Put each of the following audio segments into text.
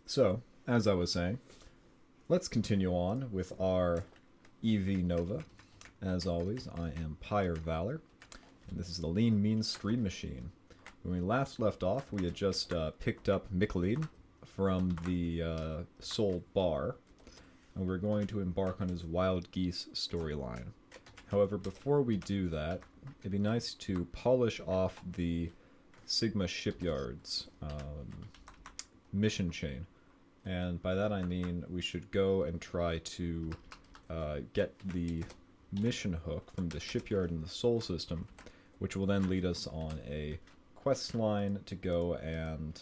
So, as I was saying, let's continue on with our EV Nova. As always, I am Pyre Valor, and this is the Lean Mean Stream Machine. When we last left off, we had just picked up Michelin from the Soul Bar, and we're going to embark on his Wild Geese storyline. However, before we do that, it'd be nice to polish off the Sigma Shipyards mission chain. And by that I mean we should go and try to get the mission hook from the shipyard in the Sol system, which will then lead us on a quest line to go and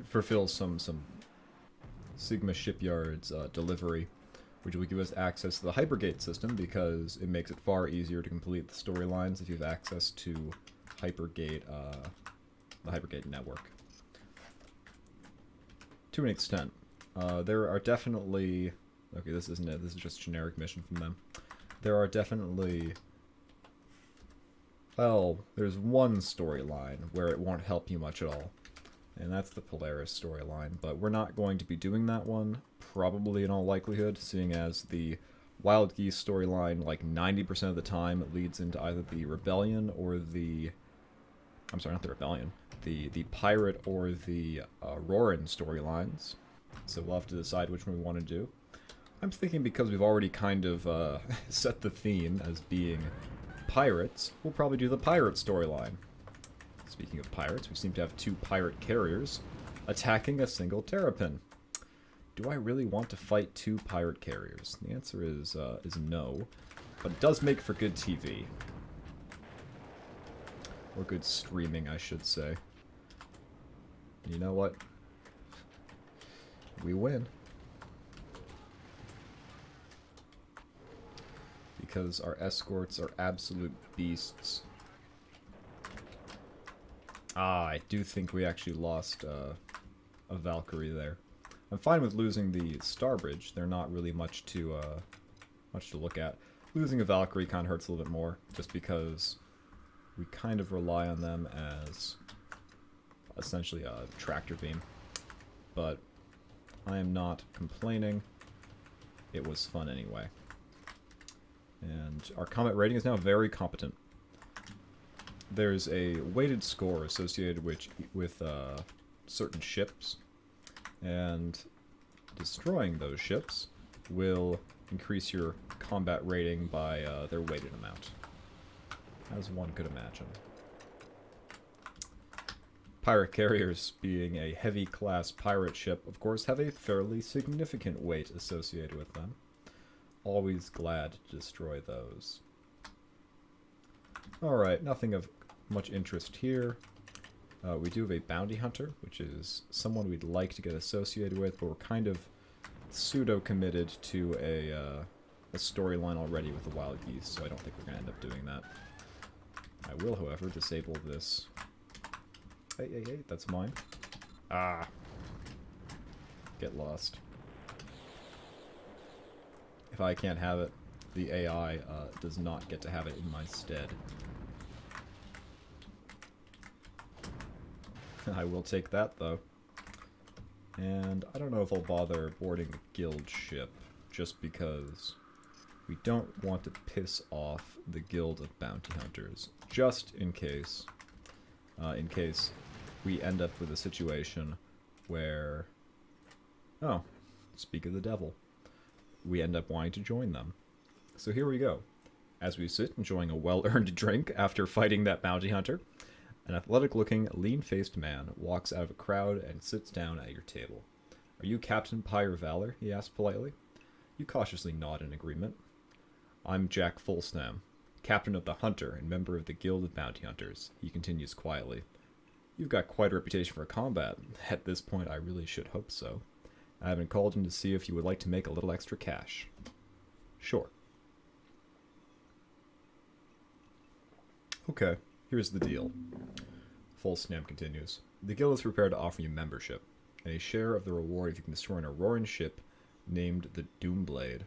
fulfill some Sigma Shipyards delivery, which will give us access to the Hypergate system because it makes it far easier to complete the storylines if you have access to Hypergate, the Hypergate network. To an extent. There are definitely... Okay, this isn't it. This is just a generic mission from them. There are definitely... Well, there's one storyline where it won't help you much at all. And that's the Polaris storyline. But we're not going to be doing that one, probably in all likelihood, seeing as the Wild Geese storyline, like 90% of the time, it leads into either the Rebellion or the... I'm sorry, not the Rebellion. The Pirate or the Rorin storylines. So we'll have to decide which one we want to do. I'm thinking because we've already kind of set the theme as being pirates, we'll probably do the pirate storyline. Speaking of pirates, we seem to have two pirate carriers attacking a single terrapin. Do I really want to fight two pirate carriers? The answer is no, but it does make for good TV. Or good streaming, I should say. You know what? We win. Because our escorts are absolute beasts. Ah, I do think we actually lost a Valkyrie there. I'm fine with losing the Starbridge. They're not really much to look at. Losing a Valkyrie kind of hurts a little bit more, just because we kind of rely on them as essentially a tractor beam. But I am not complaining. It was fun anyway. And our combat rating is now very competent. There's a weighted score associated with certain ships, and destroying those ships will increase your combat rating by their weighted amount, as one could imagine. Pirate carriers, being a heavy class pirate ship, of course, have a fairly significant weight associated with them. Always glad to destroy those. Alright, nothing of much interest here. We do have a bounty hunter, which is someone we'd like to get associated with, but we're kind of pseudo-committed to a storyline already with the Wild Geese, so I don't think we're going to end up doing that. I will, however, disable this. Hey, that's mine. Ah. Get lost. If I can't have it, the AI does not get to have it in my stead. I will take that, though. And I don't know if I'll bother boarding the guild ship, just because we don't want to piss off the guild of bounty hunters, just in case we end up with a situation where, oh, speak of the devil, we end up wanting to join them. So here we go. As we sit enjoying a well-earned drink after fighting that bounty hunter, an athletic-looking, lean-faced man walks out of a crowd and sits down at your table. "Are you Captain Pyre Valor?" he asks politely. You cautiously nod in agreement. "I'm Jack Fulsnam, captain of the Hunter and member of the Guild of Bounty Hunters," he continues quietly. "You've got quite a reputation for combat. At this point, I really should hope so. I have been called in to see if you would like to make a little extra cash." "Sure." "Okay, here's the deal." Fulsnam continues. "The Guild is prepared to offer you membership, and a share of the reward if you can destroy an Auroran ship named the Doomblade."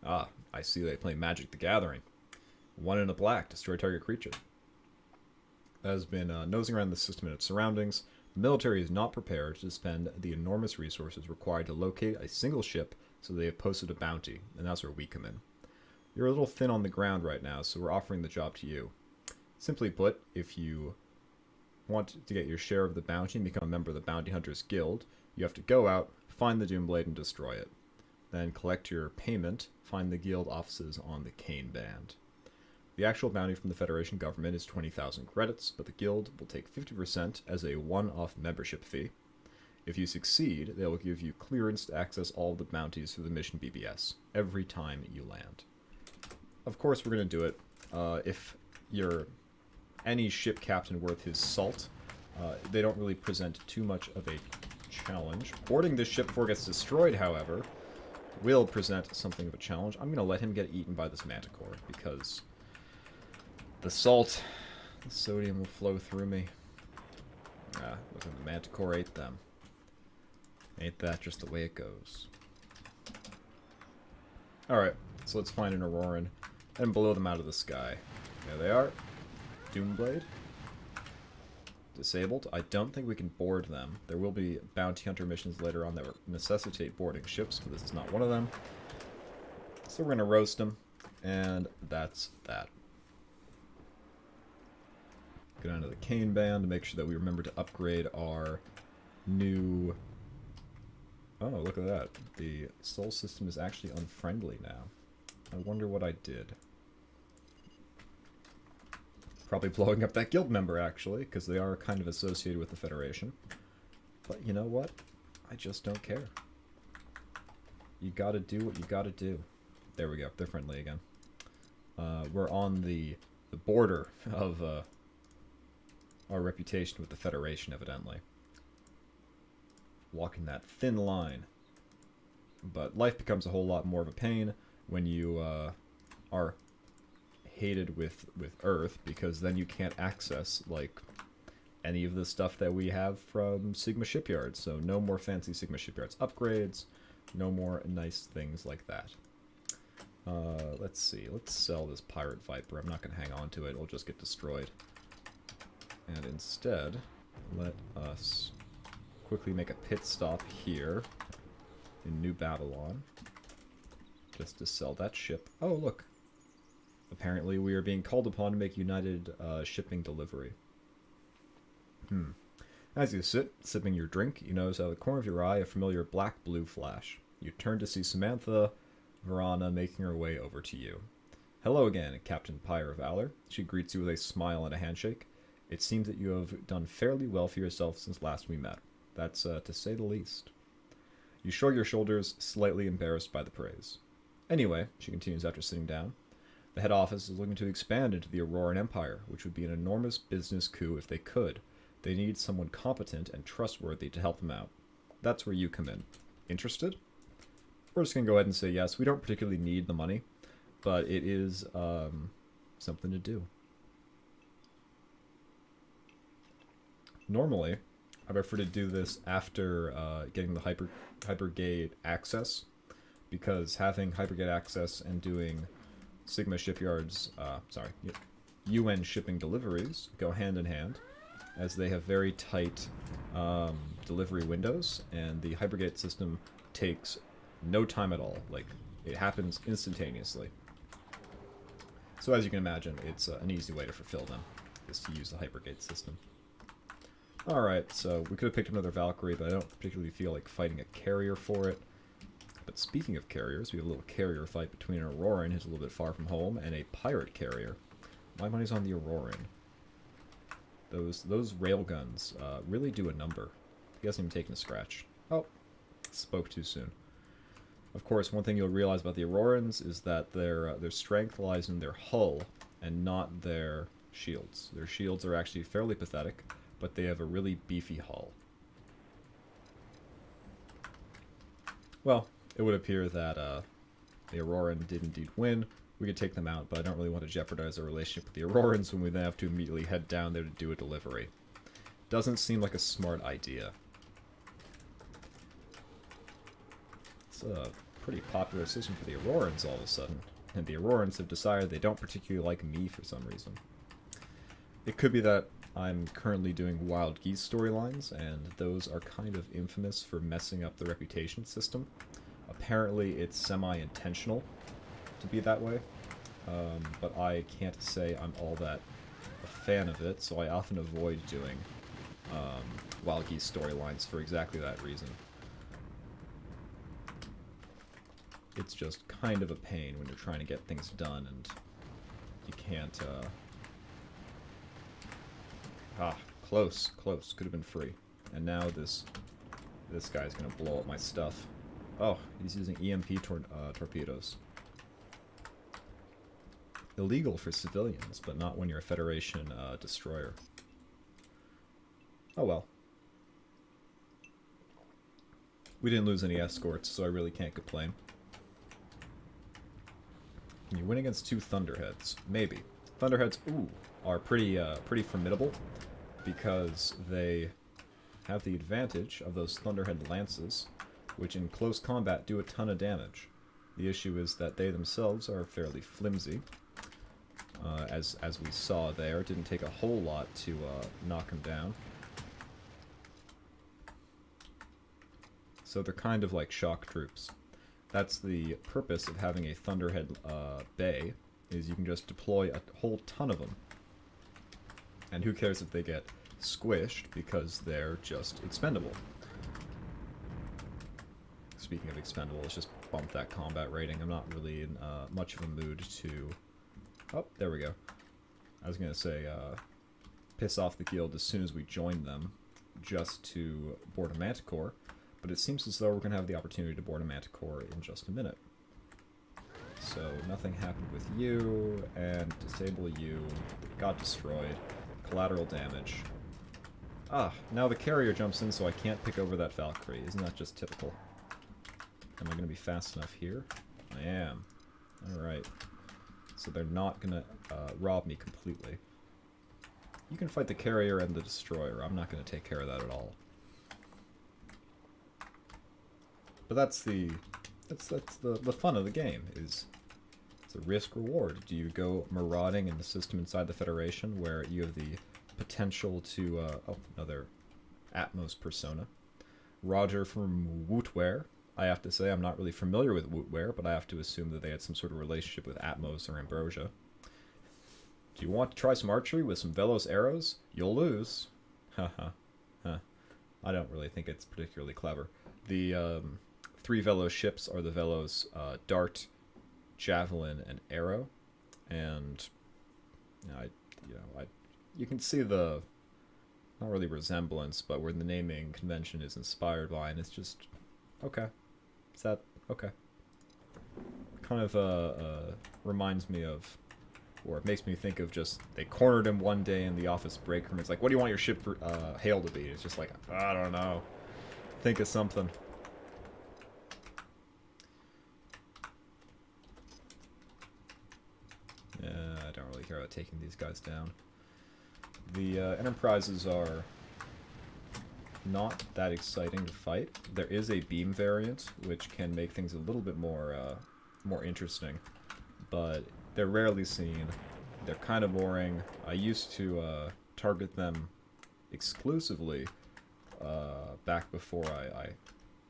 "Ah, I see they play Magic the Gathering. 1 in a black, destroy target creature." has been nosing around the system and its surroundings. The military is not prepared to spend the enormous resources required to locate a single ship, so they have posted a bounty, and that's where we come in. You're a little thin on the ground right now, so we're offering the job to you. Simply put, if you want to get your share of the bounty and become a member of the Bounty Hunters Guild, you have to go out, find the Doomblade, and destroy it. Then collect your payment, find the guild offices on the Cane Band. The actual bounty from the Federation government is 20,000 credits, but the guild will take 50% as a one-off membership fee. If you succeed, they will give you clearance to access all of the bounties through the mission BBS, every time you land. Of course we're going to do it. If you're any ship captain worth his salt, they don't really present too much of a challenge. Boarding this ship before it gets destroyed, however, will present something of a challenge. I'm going to let him get eaten by this manticore, because the salt, the sodium will flow through me. The manticore ate them. Ain't that just the way it goes? Alright, so let's find an Auroran and blow them out of the sky. There they are. Doomblade. Disabled. I don't think we can board them. There will be bounty hunter missions later on that necessitate boarding ships, but this is not one of them. So we're going to roast them, and that's that. Go down to the Cane Band to make sure that we remember to upgrade our new... Oh, look at that. The Sol system is actually unfriendly now. I wonder what I did. Probably blowing up that guild member, actually, because they are kind of associated with the Federation. But you know what? I just don't care. You gotta do what you gotta do. There we go. They're friendly again. We're on the border of our reputation with the Federation, evidently. Walking that thin line. But life becomes a whole lot more of a pain when you are hated with Earth, because then you can't access, like, any of the stuff that we have from Sigma Shipyards. So no more fancy Sigma Shipyards upgrades, no more nice things like that. Let's see, let's sell this Pirate Viper. I'm not going to hang on to it, it'll just get destroyed. And instead, let us quickly make a pit stop here in New Babylon, just to sell that ship. Oh, look. Apparently we are being called upon to make United shipping delivery. As you sit, sipping your drink, you notice out of the corner of your eye a familiar black-blue flash. You turn to see Samantha Verana making her way over to you. Hello again, Captain Pyre of Valor. She greets you with a smile and a handshake. It seems that you have done fairly well for yourself since last we met. That's to say the least. You shrug your shoulders, slightly embarrassed by the praise. Anyway, she continues after sitting down, the head office is looking to expand into the Auroran Empire, which would be an enormous business coup if they could. They need someone competent and trustworthy to help them out. That's where you come in. Interested? We're just going to go ahead and say yes. We don't particularly need the money, but it is something to do. Normally, I prefer to do this after getting the Hypergate access, because having Hypergate access and doing Sigma Shipyards, UN shipping deliveries go hand in hand, as they have very tight delivery windows, and the Hypergate system takes no time at all. Like, it happens instantaneously. So as you can imagine, it's an easy way to fulfill them, is to use the Hypergate system. Alright, so we could have picked another Valkyrie, but I don't particularly feel like fighting a carrier for it. But speaking of carriers, we have a little carrier fight between an Auroran, who's a little bit far from home, and a pirate carrier. My money's on the Auroran. Those railguns really do a number. He hasn't even taken a scratch. Oh, spoke too soon. Of course, one thing you'll realize about the Aurorans is that their strength lies in their hull and not their shields. Their shields are actually fairly pathetic, but they have a really beefy hull. Well, it would appear that the Auroran did indeed win. We could take them out, but I don't really want to jeopardize our relationship with the Aurorans when we then have to immediately head down there to do a delivery. Doesn't seem like a smart idea. It's a pretty popular system for the Aurorans all of a sudden, and the Aurorans have decided they don't particularly like me for some reason. It could be that I'm currently doing Wild Geese storylines, and those are kind of infamous for messing up the reputation system. Apparently it's semi-intentional to be that way, but I can't say I'm all that a fan of it, so I often avoid doing Wild Geese storylines for exactly that reason. It's just kind of a pain when you're trying to get things done and you can't, close. Could have been free. And now this guy's gonna blow up my stuff. Oh, he's using EMP torpedoes. Illegal for civilians, but not when you're a Federation destroyer. Oh well. We didn't lose any escorts, so I really can't complain. Can you win against 2 Thunderheads? Maybe. Thunderheads, ooh, are pretty formidable because they have the advantage of those Thunderhead lances, which in close combat do a ton of damage. The issue is that they themselves are fairly flimsy. As we saw there, it didn't take a whole lot to knock them down. So they're kind of like shock troops. That's the purpose of having a Thunderhead bay, is you can just deploy a whole ton of them. And who cares if they get squished, because they're just expendable. Speaking of expendable, let's just bump that combat rating. I'm not really in much of a mood to... Oh, there we go. I was going to say, piss off the guild as soon as we join them, just to board a Manticore. But it seems as though we're going to have the opportunity to board a Manticore in just a minute. So, nothing happened with you, and disable you, got destroyed, collateral damage. Ah, now the carrier jumps in so I can't pick over that Valkyrie. Isn't that just typical? Am I going to be fast enough here? I am. Alright. So they're not going to rob me completely. You can fight the carrier and the destroyer. I'm not going to take care of that at all. But that's the fun of the game, is it's a risk-reward. Do you go marauding in the system inside the Federation where you have the potential to, oh, another ATMOS persona. Roger from Wootware. I have to say I'm not really familiar with Wootware, but I have to assume that they had some sort of relationship with ATMOS or Ambrosia. Do you want to try some archery with some Velos arrows? You'll lose. Haha. Huh. I don't really think it's particularly clever. The 3 Velos ships are the Velos Dart, Javelin, and Arrow. And you can see the, not really resemblance, but where the naming convention is inspired by, and it's just, okay. Is that, okay. Kind of reminds me of, or it makes me think of just, they cornered him one day in the office break room. It's like, what do you want your ship hail to be? It's just like, I don't know. Think of something. Yeah, I don't really care about taking these guys down. The Enterprises are not that exciting to fight. There is a beam variant, which can make things a little bit more interesting, but they're rarely seen. They're kind of boring. I used to target them exclusively back before I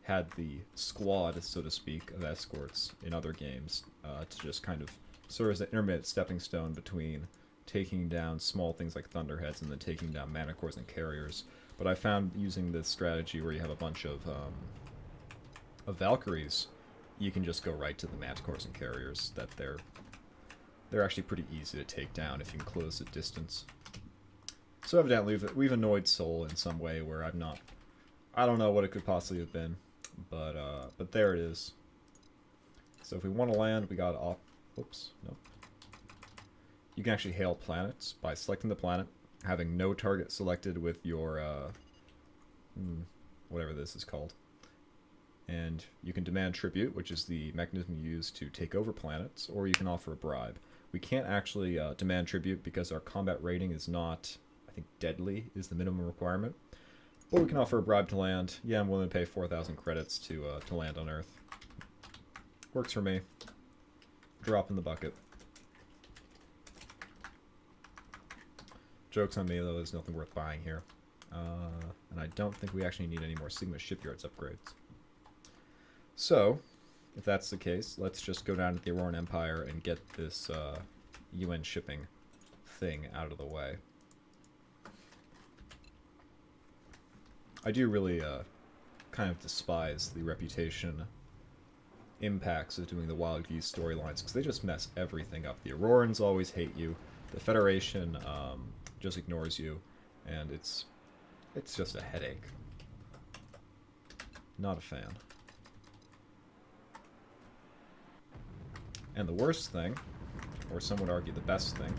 had the squad, so to speak, of escorts in other games to just kind of serve as an intermittent stepping stone between taking down small things like Thunderheads and then taking down Manticores and Carriers. But I found using this strategy where you have a bunch of Valkyries, you can just go right to the Manticores and Carriers. That they're actually pretty easy to take down if you can close the distance. So evidently we've annoyed Soul in some way where I don't know what it could possibly have been, but there it is. So if we want to land, we got off. Oops, nope. You can actually hail planets by selecting the planet, having no target selected with your, whatever this is called. And you can demand tribute, which is the mechanism you use to take over planets, or you can offer a bribe. We can't actually demand tribute because our combat rating is not, I think deadly is the minimum requirement. But we can offer a bribe to land. Yeah, I'm willing to pay 4,000 credits to land on Earth. Works for me. Drop in the bucket. Joke's on me, though, there's nothing worth buying here. And I don't think we actually need any more Sigma Shipyards upgrades. So, if that's the case, let's just go down to the Auroran Empire and get this UN shipping thing out of the way. I do really kind of despise the reputation impacts of doing the Wild Geese storylines, because they just mess everything up. The Aurorans always hate you, the Federation just ignores you, and it's just a headache. Not a fan. And the worst thing, or some would argue the best thing,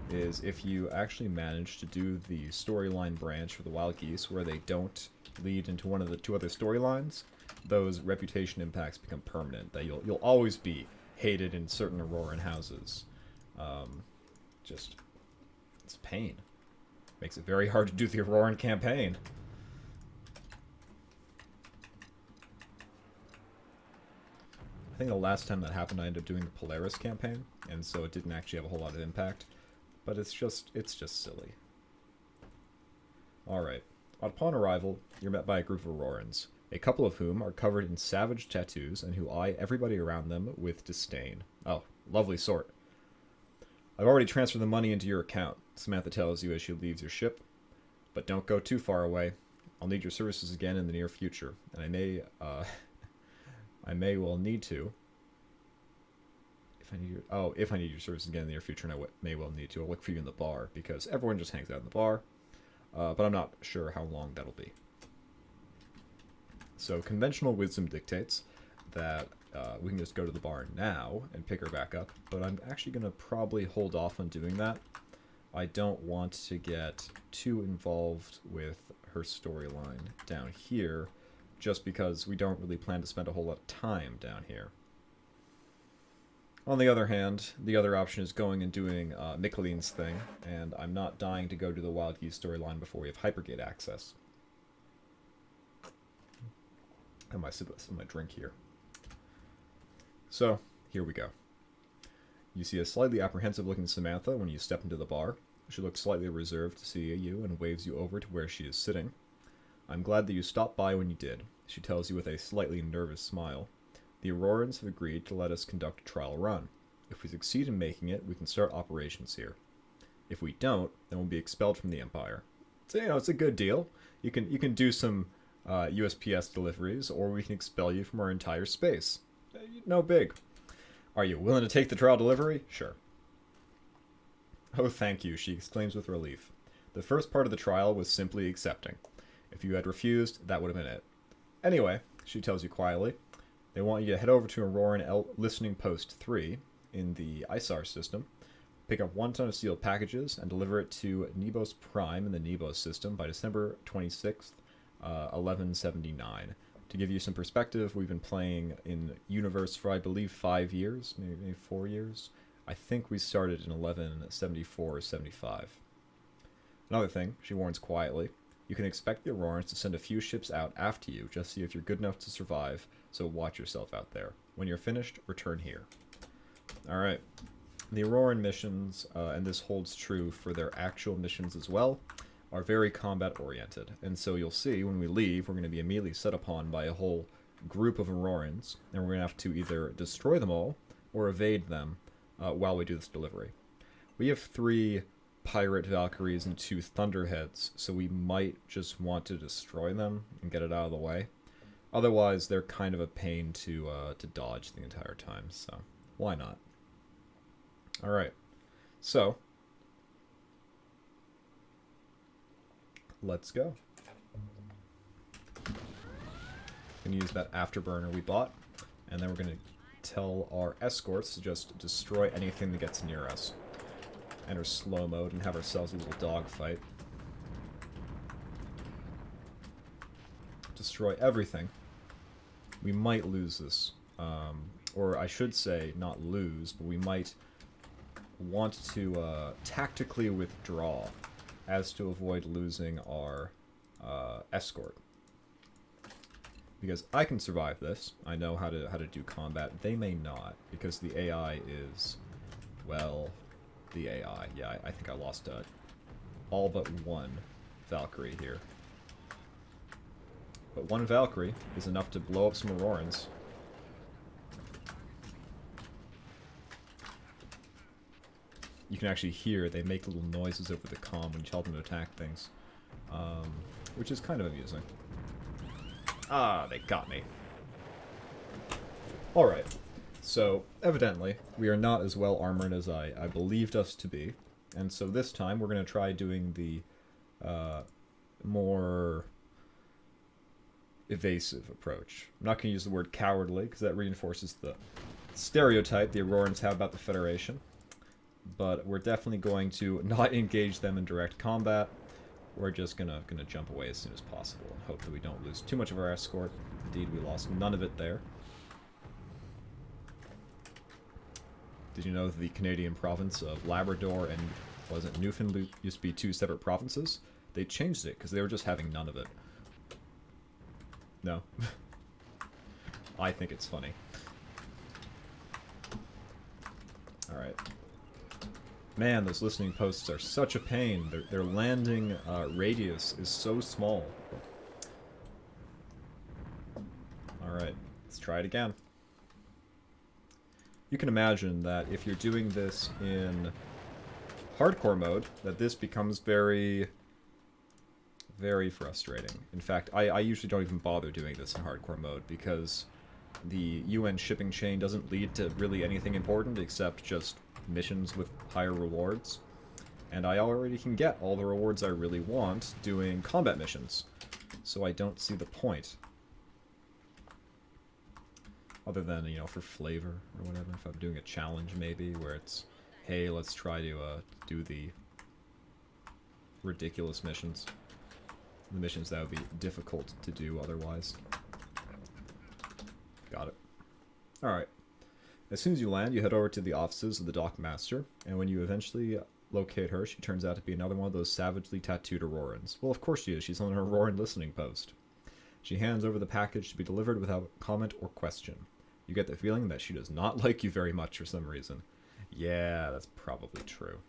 is if you actually manage to do the storyline branch for the Wild Geese where they don't lead into one of the two other storylines, those reputation impacts become permanent. That you'll always be hated in certain Auroran houses. Just, it's pain. Makes it very hard to do the Auroran campaign. I think the last time that happened I ended up doing the Polaris campaign, and so it didn't actually have a whole lot of impact. But it's just silly. Alright. Upon arrival, you're met by a group of Aurorans, a couple of whom are covered in savage tattoos and who eye everybody around them with disdain. Oh, lovely sort. I've already transferred the money into your account, Samantha tells you as she leaves your ship. But don't go too far away. I'll need your services again in the near future, and I may well need to. If I need your services again in the near future, and I may well need to, I'll look for you in the bar, because everyone just hangs out in the bar. But I'm not sure how long that'll be. So conventional wisdom dictates that we can just go to the bar now and pick her back up, but I'm actually going to probably hold off on doing that. I don't want to get too involved with her storyline down here, just because we don't really plan to spend a whole lot of time down here. On the other hand, the other option is going and doing Mikkeline's thing, and I'm not dying to go to the Wild Geese storyline before we have Hypergate access. And my drink here. So, here we go. You see a slightly apprehensive-looking Samantha when you step into the bar. She looks slightly reserved to see you and waves you over to where she is sitting. I'm glad that you stopped by when you did, she tells you with a slightly nervous smile. The Aurorans have agreed to let us conduct a trial run. If we succeed in making it, we can start operations here. If we don't, then we'll be expelled from the Empire. So, you know, it's a good deal. You can do some USPS deliveries, or we can expel you from our entire space. No big. Are you willing to take the trial delivery? Sure. Oh, thank you, she exclaims with relief. The first part of the trial was simply accepting. If you had refused, that would have been it. Anyway, she tells you quietly, they want you to head over to Auroran Listening Post 3 in the ISAR system, pick up 1 ton of sealed packages, and deliver it to Nebos Prime in the Nebos system by December 26th, 1179. To give you some perspective, we've been playing in Universe for, I believe, 5 years, maybe 4 years. I think we started in 1174 or 75. Another thing, she warns quietly, you can expect the Aurorans to send a few ships out after you, just see if you're good enough to survive, so watch yourself out there. When you're finished, return here. Alright. The Auroran missions, and this holds true for their actual missions as well, are very combat-oriented. And so you'll see, when we leave, we're going to be immediately set upon by a whole group of Aurorans, and we're going to have to either destroy them all, or evade them, while we do this delivery. We have 3 Pirate Valkyries and 2 Thunderheads, so we might just want to destroy them and get it out of the way. Otherwise, they're kind of a pain to dodge the entire time, so why not? Alright, so let's go. Gonna use that afterburner we bought, and then we're gonna tell our escorts to just destroy anything that gets near us. Enter slow mode and have ourselves a little dogfight. Destroy everything. We might lose this. Or I should say, not lose, but we might want to tactically withdraw as to avoid losing our escort. Because I can survive this. I know how to do combat. They may not, because the AI is, well, the AI. Yeah, I think I lost all but one Valkyrie here. But one Valkyrie is enough to blow up some Aurorans. You can actually hear they make little noises over the comm when you tell them to attack things. Which is kind of amusing. Ah, they got me. Alright, so evidently we are not as well armored as I believed us to be. And so this time we're going to try doing the more evasive approach. I'm not going to use the word cowardly because that reinforces the stereotype the Aurorans have about the Federation. But we're definitely going to not engage them in direct combat. We're just gonna jump away as soon as possible and hope that we don't lose too much of our escort. Indeed, we lost none of it there. Did you know that the Canadian province of Labrador and, was it Newfoundland, used to be two separate provinces? They changed it because they were just having none of it. No. I think it's funny. Alright. Man, those listening posts are such a pain. Their landing radius is so small. Alright, let's try it again. You can imagine that if you're doing this in hardcore mode, that this becomes very, very frustrating. In fact, I usually don't even bother doing this in hardcore mode because the UN shipping chain doesn't lead to really anything important except just missions with higher rewards. And I already can get all the rewards I really want doing combat missions. So I don't see the point. Other than, you know, for flavor or whatever. If I'm doing a challenge maybe where it's, hey, let's try to do the ridiculous missions. The missions that would be difficult to do otherwise. Got it. Alright. As soon as you land, you head over to the offices of the Dockmaster, and when you eventually locate her, she turns out to be another one of those savagely tattooed Aurorans. Well, of course she is. She's on her Auroran listening post. She hands over the package to be delivered without comment or question. You get the feeling that she does not like you very much for some reason. Yeah, that's probably true.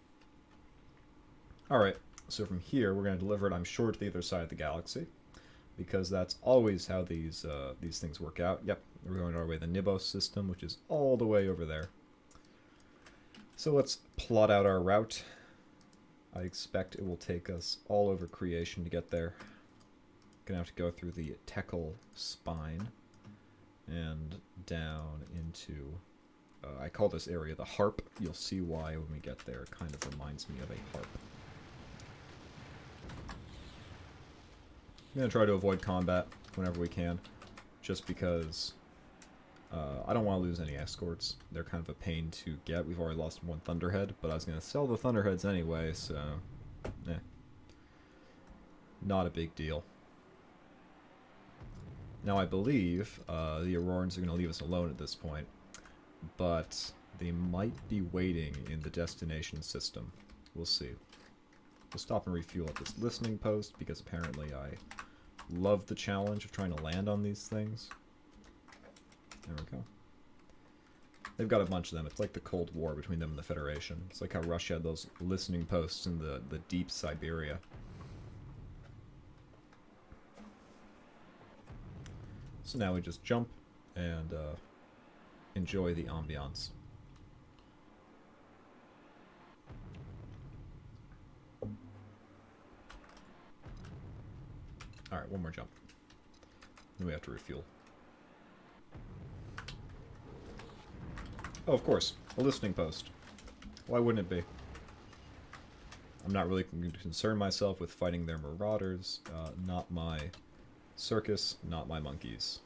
Alright, so from here, we're going to deliver it, I'm sure, to the other side of the galaxy, because that's always how these things work out. Yep, we're going our way the Nibos system, which is all the way over there. So let's plot out our route. I expect it will take us all over creation to get there. Gonna have to go through the Tekkel spine and down into, I call this area the Harp. You'll see why when we get there. It kind of reminds me of a harp. I'm going to try to avoid combat whenever we can, just because I don't want to lose any escorts. They're kind of a pain to get. We've already lost one Thunderhead, but I was going to sell the Thunderheads anyway, so not a big deal. Now I believe the Aurorans are going to leave us alone at this point, but they might be waiting in the destination system. We'll see. We'll stop and refuel at this listening post, because apparently I love the challenge of trying to land on these things. There we go. They've got a bunch of them. It's like the Cold War between them and the Federation. It's like how Russia had those listening posts in the deep Siberia. So now we just jump and enjoy the ambiance. Alright, one more jump. Then we have to refuel. Oh, of course. A listening post. Why wouldn't it be? I'm not really going to concern myself with fighting their marauders. Not my circus, not my monkeys.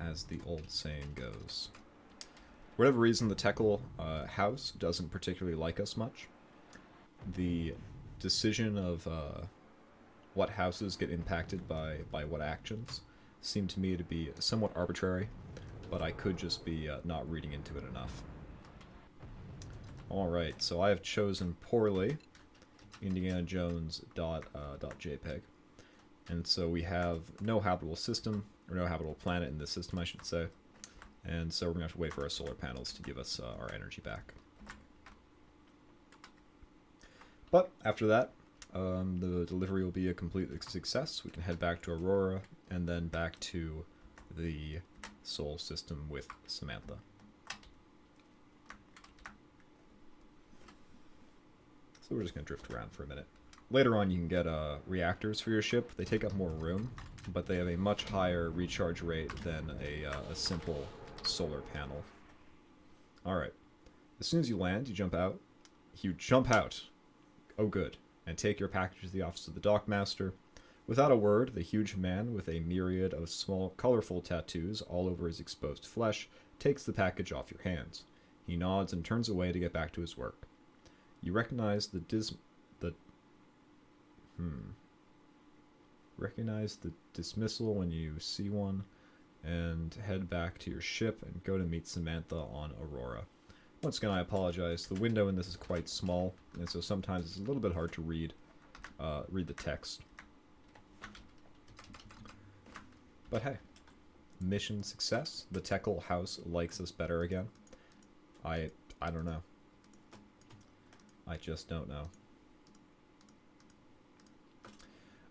As the old saying goes. For whatever reason, the Tekkel house doesn't particularly like us much. The decision of what houses get impacted by what actions seem to me to be somewhat arbitrary, but I could just be not reading into it enough. Alright, so I have chosen poorly IndianaJones.jpg, and so we have no habitable system, or no habitable planet in this system, I should say, and so we're going to have to wait for our solar panels to give us our energy back. But after that, the delivery will be a complete success. We can head back to Aurora and then back to the Sol system with Samantha. So we're just going to drift around for a minute. Later on, you can get reactors for your ship. They take up more room, but they have a much higher recharge rate than a simple solar panel. Alright. As soon as you land, you jump out. You jump out. Oh, good. And take your package to the office of the dockmaster. Without a word, the huge man, with a myriad of small, colorful tattoos all over his exposed flesh, takes the package off your hands. He nods and turns away to get back to his work. You recognize the dismissal when you see one, and head back to your ship and go to meet Samantha on Aurora. Once again, I apologize. The window in this is quite small, and so sometimes it's a little bit hard to read the text. But hey, mission success. The Teckle house likes us better again. I don't know. I just don't know.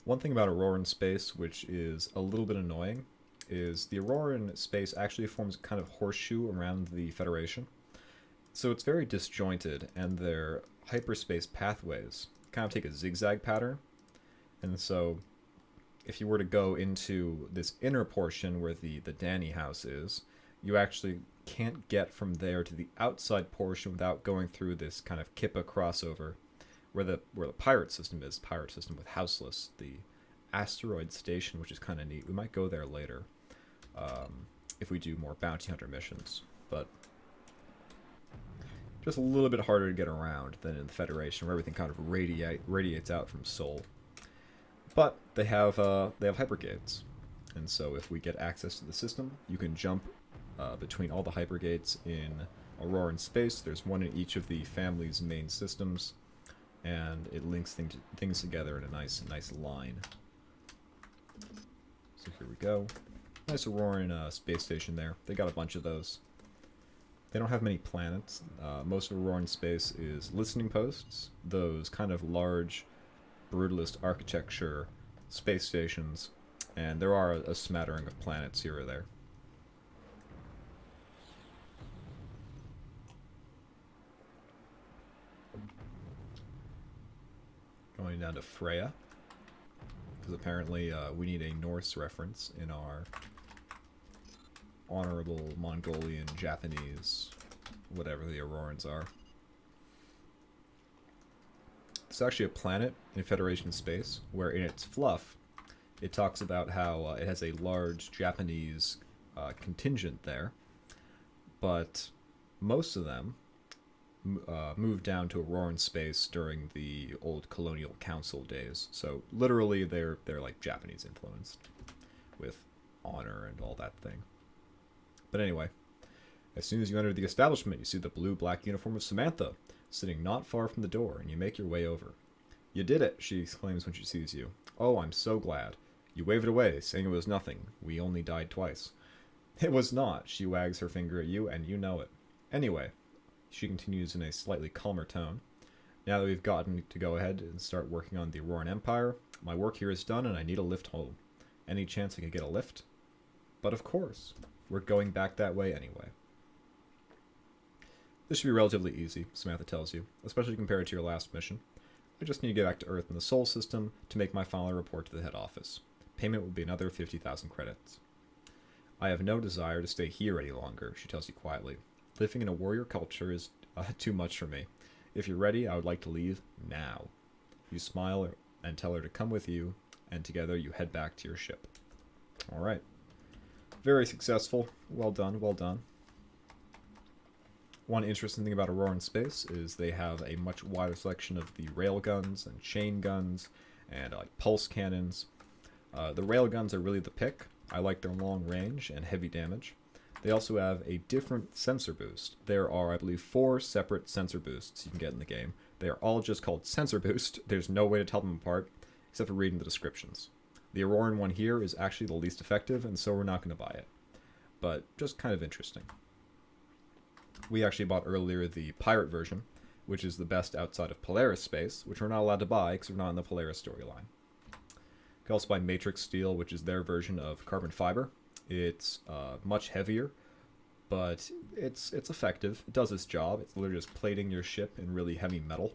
One thing about Auroran space, which is a little bit annoying, is the Auroran space actually forms a kind of horseshoe around the Federation. So it's very disjointed, and their hyperspace pathways kind of take a zigzag pattern. And so if you were to go into this inner portion where the Danny house is, you actually can't get from there to the outside portion without going through this kind of Kippa crossover where the pirate system is, pirate system with Houseless, the asteroid station, which is kind of neat. We might go there later if we do more bounty hunter missions, but just a little bit harder to get around than in the Federation, where everything kind of radiates out from Sol. But they have hypergates, and so if we get access to the system, you can jump between all the hypergates in Auroran space. There's one in each of the family's main systems, and it links things together in a nice line. So here we go. Nice Auroran space station there. They got a bunch of those. They don't have many planets. Most of Auroran space is listening posts, those kind of large brutalist architecture space stations, and there are a smattering of planets here or there. Going down to Freya, because apparently we need a Norse reference in our honorable Mongolian, Japanese, whatever the Aurorans are. It's actually a planet in Federation space, where in its fluff, it talks about how it has a large Japanese contingent there, but most of them moved down to Auroran space during the old colonial council days. So literally, they're like Japanese influenced, with honor and all that thing. But anyway, as soon as you enter the establishment, you see the blue-black uniform of Samantha sitting not far from the door, and you make your way over. "You did it," she exclaims when she sees you. "Oh, I'm so glad. You waved it away, saying it was nothing. We only died twice." "It was not," she wags her finger at you, and you know it. "Anyway," she continues in a slightly calmer tone, "now that we've gotten to go ahead and start working on the Auroran Empire, my work here is done and I need a lift home. Any chance I could get a lift?" "But of course. We're going back that way anyway." "This should be relatively easy," Samantha tells you, "especially compared to your last mission. I just need to get back to Earth in the Sol system to make my final report to the head office. Payment will be another 50,000 credits. I have no desire to stay here any longer," she tells you quietly. "Living in a warrior culture is too much for me. If you're ready, I would like to leave now." You smile and tell her to come with you, and together you head back to your ship. Alright. Very successful. Well done, well done. One interesting thing about Auroran space is they have a much wider selection of the railguns and chain guns and like pulse cannons. The railguns are really the pick. I like their long range and heavy damage. They also have a different sensor boost. There are, I believe, 4 separate sensor boosts you can get in the game. They are all just called sensor boost. There's no way to tell them apart, except for reading the descriptions. The Auroran one here is actually the least effective, and so we're not going to buy it. But just kind of interesting. We actually bought earlier the pirate version, which is the best outside of Polaris space, which we're not allowed to buy because we're not in the Polaris storyline. You can also buy matrix steel, which is their version of carbon fiber. It's much heavier, but it's effective. It does its job. It's literally just plating your ship in really heavy metal.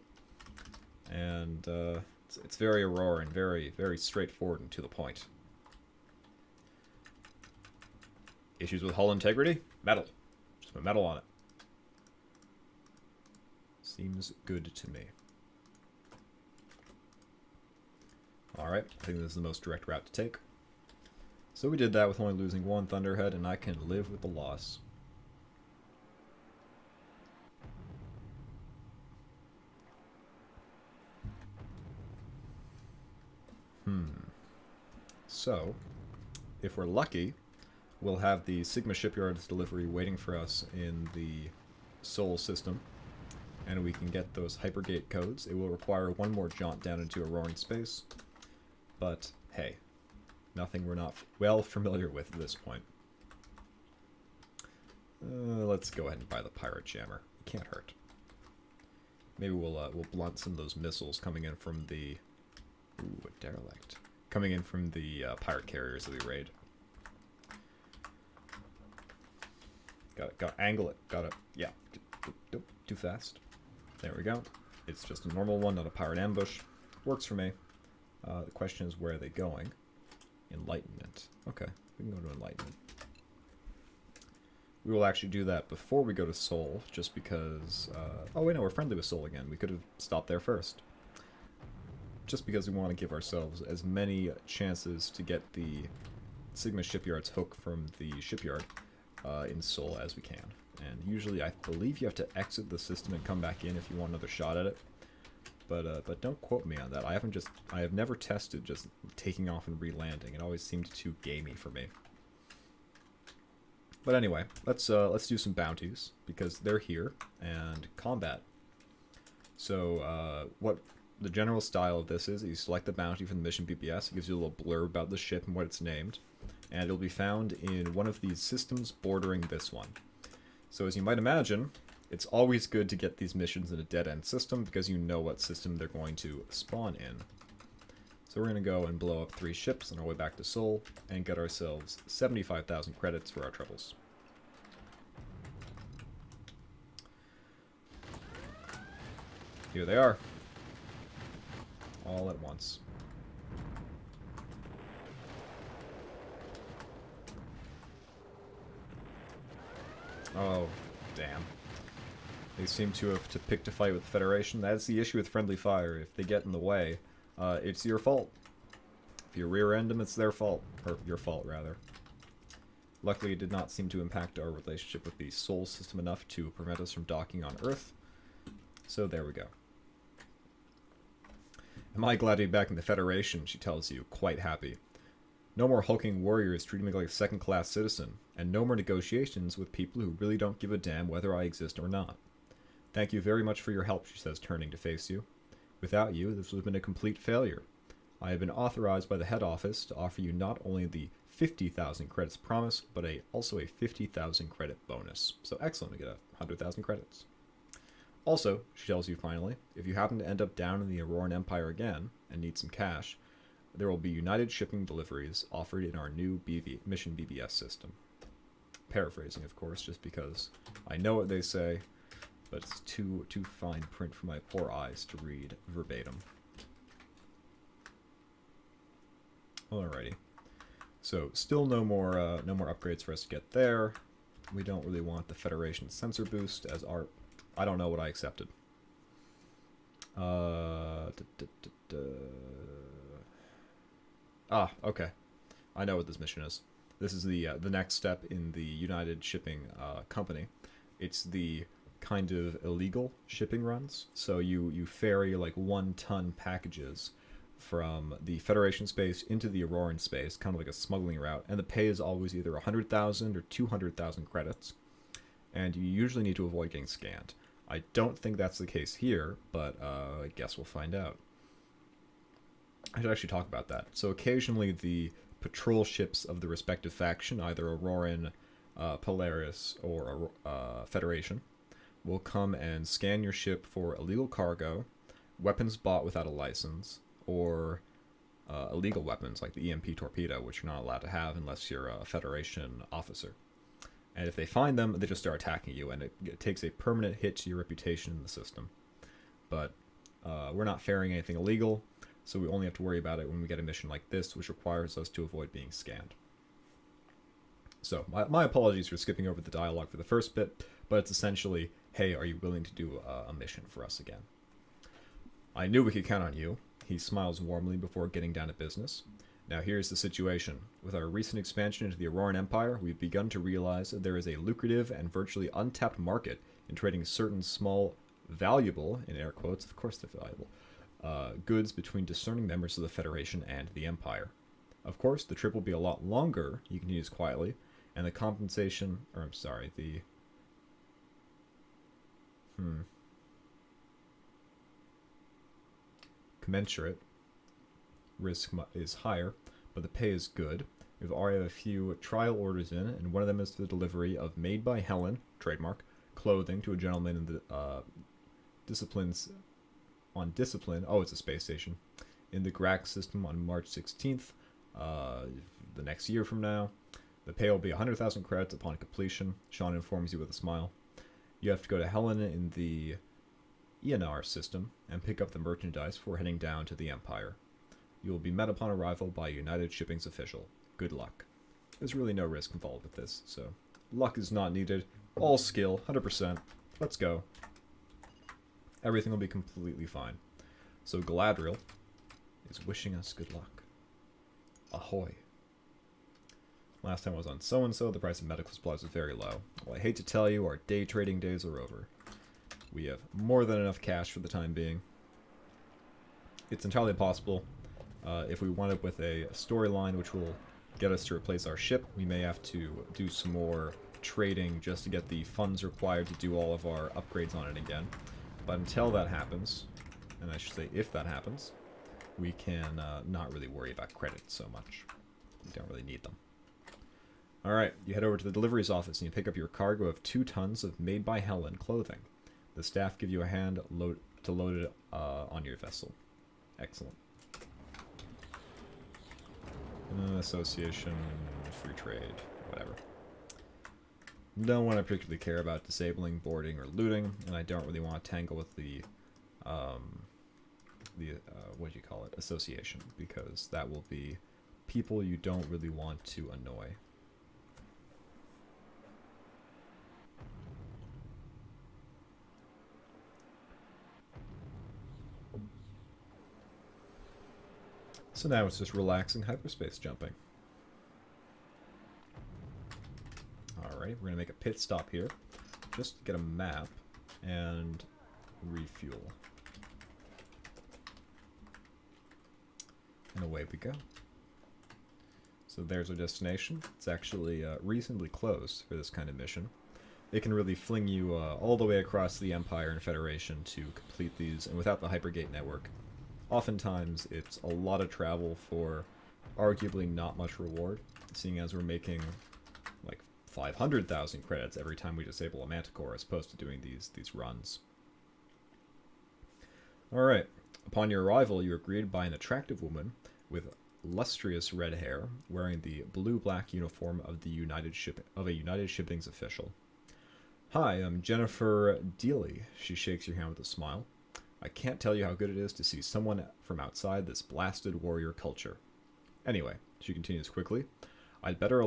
And it's very Aurora and very, very straightforward and to the point. Issues with hull integrity? Metal. Just put metal on it. Seems good to me. Alright, I think this is the most direct route to take. So we did that with only losing one Thunderhead, and I can live with the loss. So, if we're lucky, we'll have the Sigma Shipyard's delivery waiting for us in the Sol system, and we can get those Hypergate codes. It will require one more jaunt down into Auroran space, but hey, nothing we're not well familiar with at this point. Let's go ahead and buy the Pirate Jammer. It can't hurt. Maybe we'll blunt some of those missiles coming in from the... Ooh, a derelict. Coming in from the pirate carriers that we raid. Gotta angle it. Gotta... Yeah. Too fast. There we go. It's just a normal one, not a pirate ambush. Works for me. The question is, where are they going? Enlightenment. Okay, we can go to Enlightenment. We will actually do that before we go to Sol, just because... oh wait, no, we're friendly with Sol again. We could have stopped there first. Just because we want to give ourselves as many chances to get the Sigma Shipyard's hook from the shipyard in Sol as we can. And usually I believe you have to exit the system and come back in if you want another shot at it. But don't quote me on that. I have never tested just taking off and re-landing. It always seemed too gamey for me. But anyway, let's do some bounties because they're here, and combat. So what the general style of this is you select the bounty from the mission BBS. It gives you a little blurb about the ship and what it's named, and it'll be found in one of these systems bordering this one. So as you might imagine, it's always good to get these missions in a dead-end system because you know what system they're going to spawn in. So we're going to go and blow up 3 ships on our way back to Sol and get ourselves 75,000 credits for our troubles. Here they are. All at once. Oh, damn. They seem to have picked a fight with the Federation. That's the issue with friendly fire. If they get in the way, it's your fault. If you rear-end them, it's their fault. Or your fault, rather. Luckily, it did not seem to impact our relationship with the Sol system enough to prevent us from docking on Earth. So there we go. Am I glad to be back in the Federation, she tells you, quite happy. No more hulking warriors treating me like a second-class citizen, and no more negotiations with people who really don't give a damn whether I exist or not. Thank you very much for your help, she says, turning to face you. Without you, this would have been a complete failure. I have been authorized by the head office to offer you not only the 50,000 credits promise, but also a 50,000 credit bonus. So excellent, we get 100,000 credits. Also, she tells you finally, if you happen to end up down in the Auroran Empire again and need some cash, there will be United shipping deliveries offered in our new mission BBS system. Paraphrasing, of course, just because I know what they say, but it's too fine print for my poor eyes to read verbatim. Alrighty. So, still no more upgrades for us to get there. We don't really want the Federation sensor boost as our... I don't know what I accepted. Ah, okay. I know what this mission is. This is the next step in the United Shipping Company. It's the kind of illegal shipping runs. So you ferry like 1-ton packages from the Federation space into the Auroran space, kind of like a smuggling route. And the pay is always either 100,000 or 200,000 credits. And you usually need to avoid getting scanned. I don't think that's the case here, but I guess we'll find out. I should actually talk about that. So occasionally the patrol ships of the respective faction, either Auroran, Polaris, or Federation, will come and scan your ship for illegal cargo, weapons bought without a license, or illegal weapons like the EMP torpedo, which you're not allowed to have unless you're a Federation officer. And if they find them, they just start attacking you, and it takes a permanent hit to your reputation in the system. But we're not ferrying anything illegal, so we only have to worry about it when we get a mission like this, which requires us to avoid being scanned. So, my apologies for skipping over the dialogue for the first bit, but it's essentially, hey, are you willing to do a mission for us again? I knew we could count on you. He smiles warmly before getting down to business. Now here's the situation. With our recent expansion into the Auroran Empire, we've begun to realize that there is a lucrative and virtually untapped market in trading certain small, valuable, in air quotes, of course they're valuable, goods between discerning members of the Federation and the Empire. Of course, the trip will be a lot longer, he continues quietly, and the compensation, or I'm sorry, the... commensurate risk is higher, but the pay is good. We've already have a few trial orders in, and one of them is for the delivery of Made by Helen, trademark, clothing to a gentleman in the disciplines on Discipline. Oh, it's a space station. In the Grax system on March 16th, the next year from now. The pay will be 100,000 credits upon completion. Sean informs you with a smile. You have to go to Helen in the ENR system and pick up the merchandise before heading down to the Empire. You will be met upon arrival by a United Shipping's official. Good luck. There's really no risk involved with this, so luck is not needed. All skill, 100%. Let's go. Everything will be completely fine. So Galadriel is wishing us good luck. Ahoy. Last time I was on so-and-so, the price of medical supplies was very low. Well, I hate to tell you, our day trading days are over. We have more than enough cash for the time being. It's entirely possible. If we wind up with a storyline which will get us to replace our ship, we may have to do some more trading just to get the funds required to do all of our upgrades on it again. But until that happens, and I should say if that happens, we can not really worry about credits so much. We don't really need them. Alright, you head over to the deliveries office and you pick up your cargo of 2 tons of Made by Helen clothing. The staff give you a hand to load it on your vessel. Excellent. Association, free trade, whatever. Don't want to particularly care about disabling, boarding, or looting, and I don't really want to tangle with the what do you call it, association, because that will be people you don't really want to annoy. So now it's just relaxing hyperspace jumping. Alright, we're going to make a pit stop here. Just to get a map and refuel. And away we go. So there's our destination. It's actually reasonably close for this kind of mission. It can really fling you all the way across the Empire and Federation to complete these, and without the Hypergate network, oftentimes it's a lot of travel for arguably not much reward, seeing as we're making like 500,000 credits every time we disable a Manticore as opposed to doing these runs. Alright, upon your arrival you are greeted by an attractive woman with lustrous red hair, wearing the blue-black uniform of a United Shipping's official. Hi, I'm Jennifer Dealey. She shakes your hand with a smile. I can't tell you how good it is to see someone from outside this blasted warrior culture. Anyway, she continues quickly, I'd better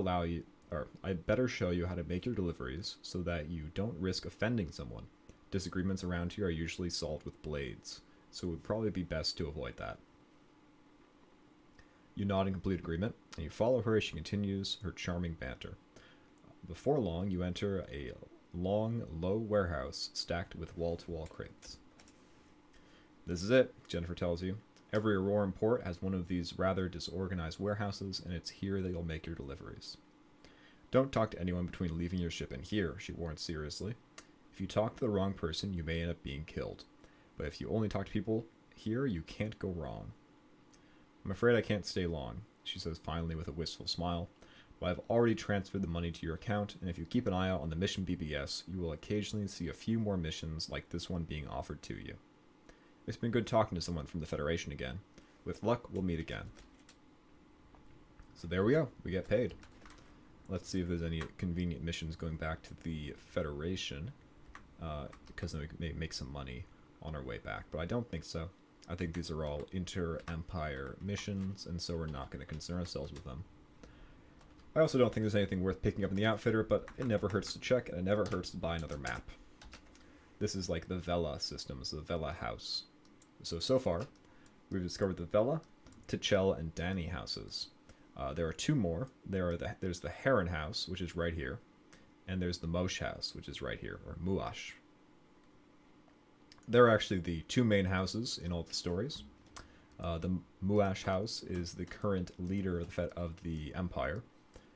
show you how to make your deliveries so that you don't risk offending someone. Disagreements around here are usually solved with blades, so it would probably be best to avoid that. You nod in complete agreement, and you follow her as she continues her charming banter. Before long, you enter a long, low warehouse stacked with wall-to-wall crates. This is it, Jennifer tells you. Every Auroran port has one of these rather disorganized warehouses, and it's here that you'll make your deliveries. Don't talk to anyone between leaving your ship and here, she warns seriously. If you talk to the wrong person, you may end up being killed. But if you only talk to people here, you can't go wrong. I'm afraid I can't stay long, she says finally with a wistful smile. but I've already transferred the money to your account, and if you keep an eye out on the mission BBS, you will occasionally see a few more missions like this one being offered to you. It's been good talking to someone from the Federation again. With luck, we'll meet again. So there we go. We get paid. Let's see if there's any convenient missions going back to the Federation, because then we may make some money on our way back. But I don't think so. I think these are all inter-empire missions, and so we're not going to concern ourselves with them. I also don't think there's anything worth picking up in the outfitter, but it never hurts to check, and it never hurts to buy another map. This is like the Vela systems, the Vela house. So far, we've discovered the Vela, Tichel, and Danny houses. There are two more. There's the Heron house, which is right here, and there's the Mosh house, which is right here, or Muash. They're actually the two main houses in all the stories. The Muash house is the current leader of the Empire,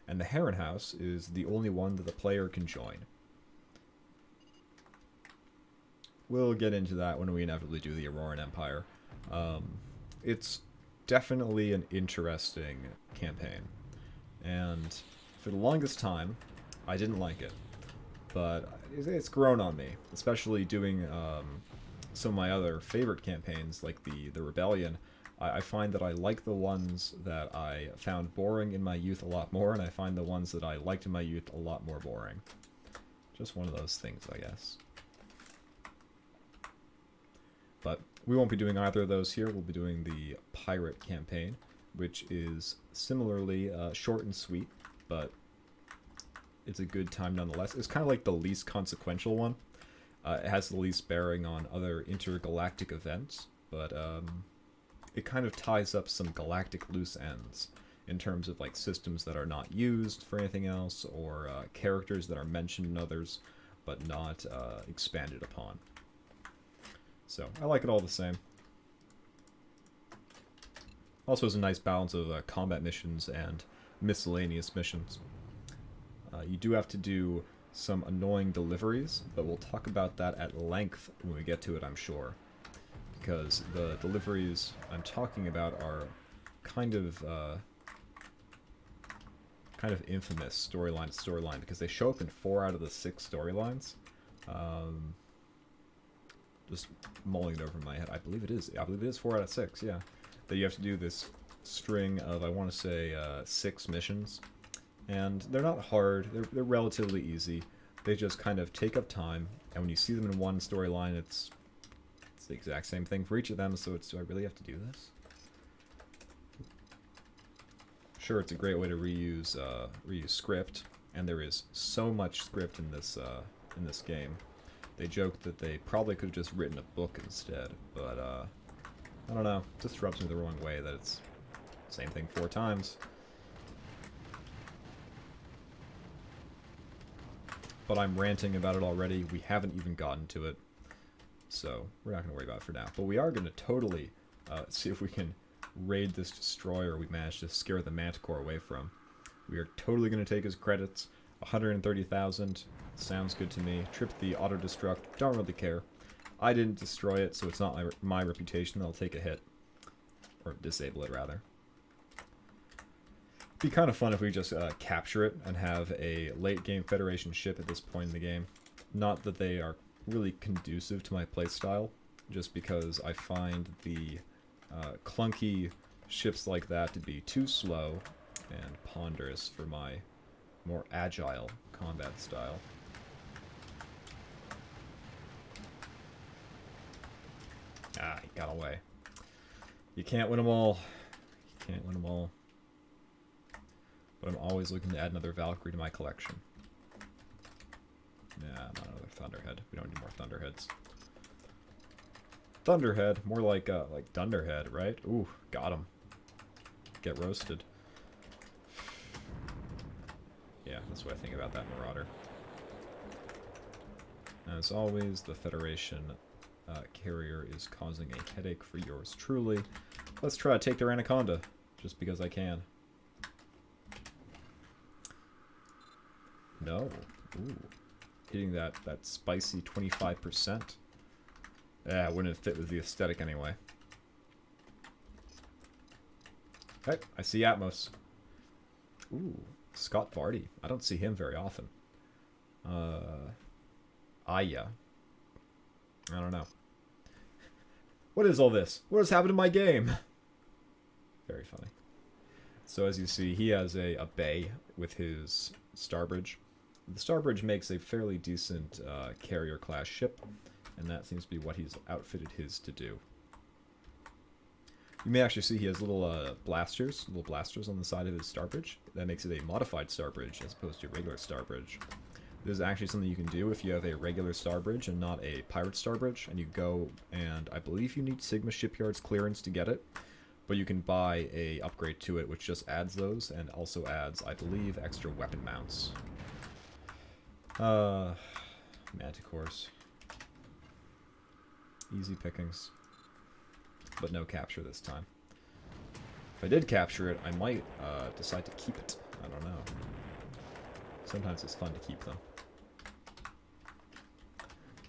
and the Heron house is the only one that the player can join. We'll get into that when we inevitably do the Auroran Empire. It's definitely an interesting campaign, and for the longest time, I didn't like it, but it's grown on me, especially doing some of my other favorite campaigns, like the Rebellion. I find that I like the ones that I found boring in my youth a lot more, and I find the ones that I liked in my youth a lot more boring. Just one of those things, I guess. But we won't be doing either of those here. We'll be doing the Pirate campaign, which is similarly short and sweet, but it's a good time nonetheless. It's kind of like the least consequential one. It has the least bearing on other intergalactic events, but it kind of ties up some galactic loose ends in terms of like systems that are not used for anything else, or characters that are mentioned in others but not expanded upon. So I like it all the same. Also has a nice balance of combat missions and miscellaneous missions. You do have to do some annoying deliveries, but we'll talk about that at length when we get to it, I'm sure. Because the deliveries I'm talking about are kind of infamous storyline to storyline, because they show up in 4 out of the 6 storylines. Just mulling it over in my head. I believe it is 4 out of 6, yeah. That you have to do this string of, I want to say, 6 missions. And they're not hard, they're relatively easy. They just kind of take up time, and when you see them in one storyline, it's the exact same thing for each of them, so do I really have to do this? Sure, it's a great way to reuse script, and there is so much script in this game. They joked that they probably could have just written a book instead, but I don't know. It just rubs me the wrong way that it's the same thing 4 times. But I'm ranting about it already. We haven't even gotten to it, so we're not going to worry about it for now. But we are going to totally see if we can raid this destroyer we managed to scare the Manticore away from. We are totally going to take his credits. 130,000. Sounds good to me. Trip the auto-destruct. Don't really care. I didn't destroy it, so it's not my reputation. I'll take a hit. Or disable it, rather. It'd be kind of fun if we just capture it and have a late-game Federation ship at this point in the game. Not that they are really conducive to my playstyle, just because I find the clunky ships like that to be too slow and ponderous for my more agile combat style. Ah, he got away. You can't win them all. You can't win them all. But I'm always looking to add another Valkyrie to my collection. Yeah, not another Thunderhead. We don't need more Thunderheads. Thunderhead, more like Dunderhead, right? Ooh, got him. Get roasted. Yeah, that's what I think about that Marauder. As always, the Federation carrier is causing a headache for yours truly. Let's try to take their Anaconda, just because I can. No. Ooh. Hitting that spicy 25%. Yeah, it wouldn't fit with the aesthetic anyway. Okay, I see ATMOS. Ooh, Scott Vardy. I don't see him very often. Aya. I don't know. What is all this? What has happened to my game? Very funny. So as you see, he has a bay with his Starbridge. The Starbridge makes a fairly decent carrier-class ship, and that seems to be what he's outfitted his to do. You may actually see he has little blasters on the side of his Starbridge. That makes it a modified Starbridge as opposed to a regular Starbridge. This is actually something you can do if you have a regular Starbridge and not a Pirate Starbridge, and you go, and I believe you need Sigma Shipyard's clearance to get it, but you can buy a upgrade to it which just adds those, and also adds, I believe, extra weapon mounts. Manticores. Easy pickings. But no capture this time. If I did capture it, I might decide to keep it. I don't know. Sometimes it's fun to keep them.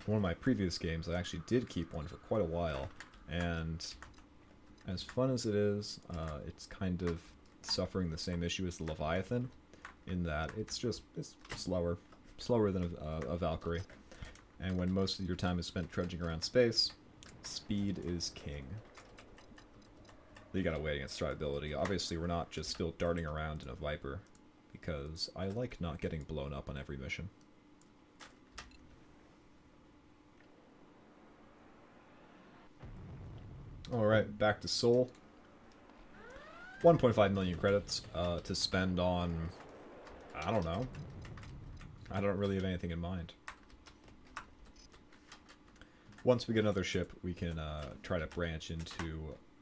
In one of my previous games, I actually did keep one for quite a while, and as fun as it is, it's kind of suffering the same issue as the Leviathan, in that it's slower than a Valkyrie, and when most of your time is spent trudging around space, speed is king. You gotta weigh against survivability. Obviously, we're not just still darting around in a Viper, because I like not getting blown up on every mission. Alright, back to Seoul. 1.5 million credits to spend on... I don't know. I don't really have anything in mind. Once we get another ship, we can try to branch into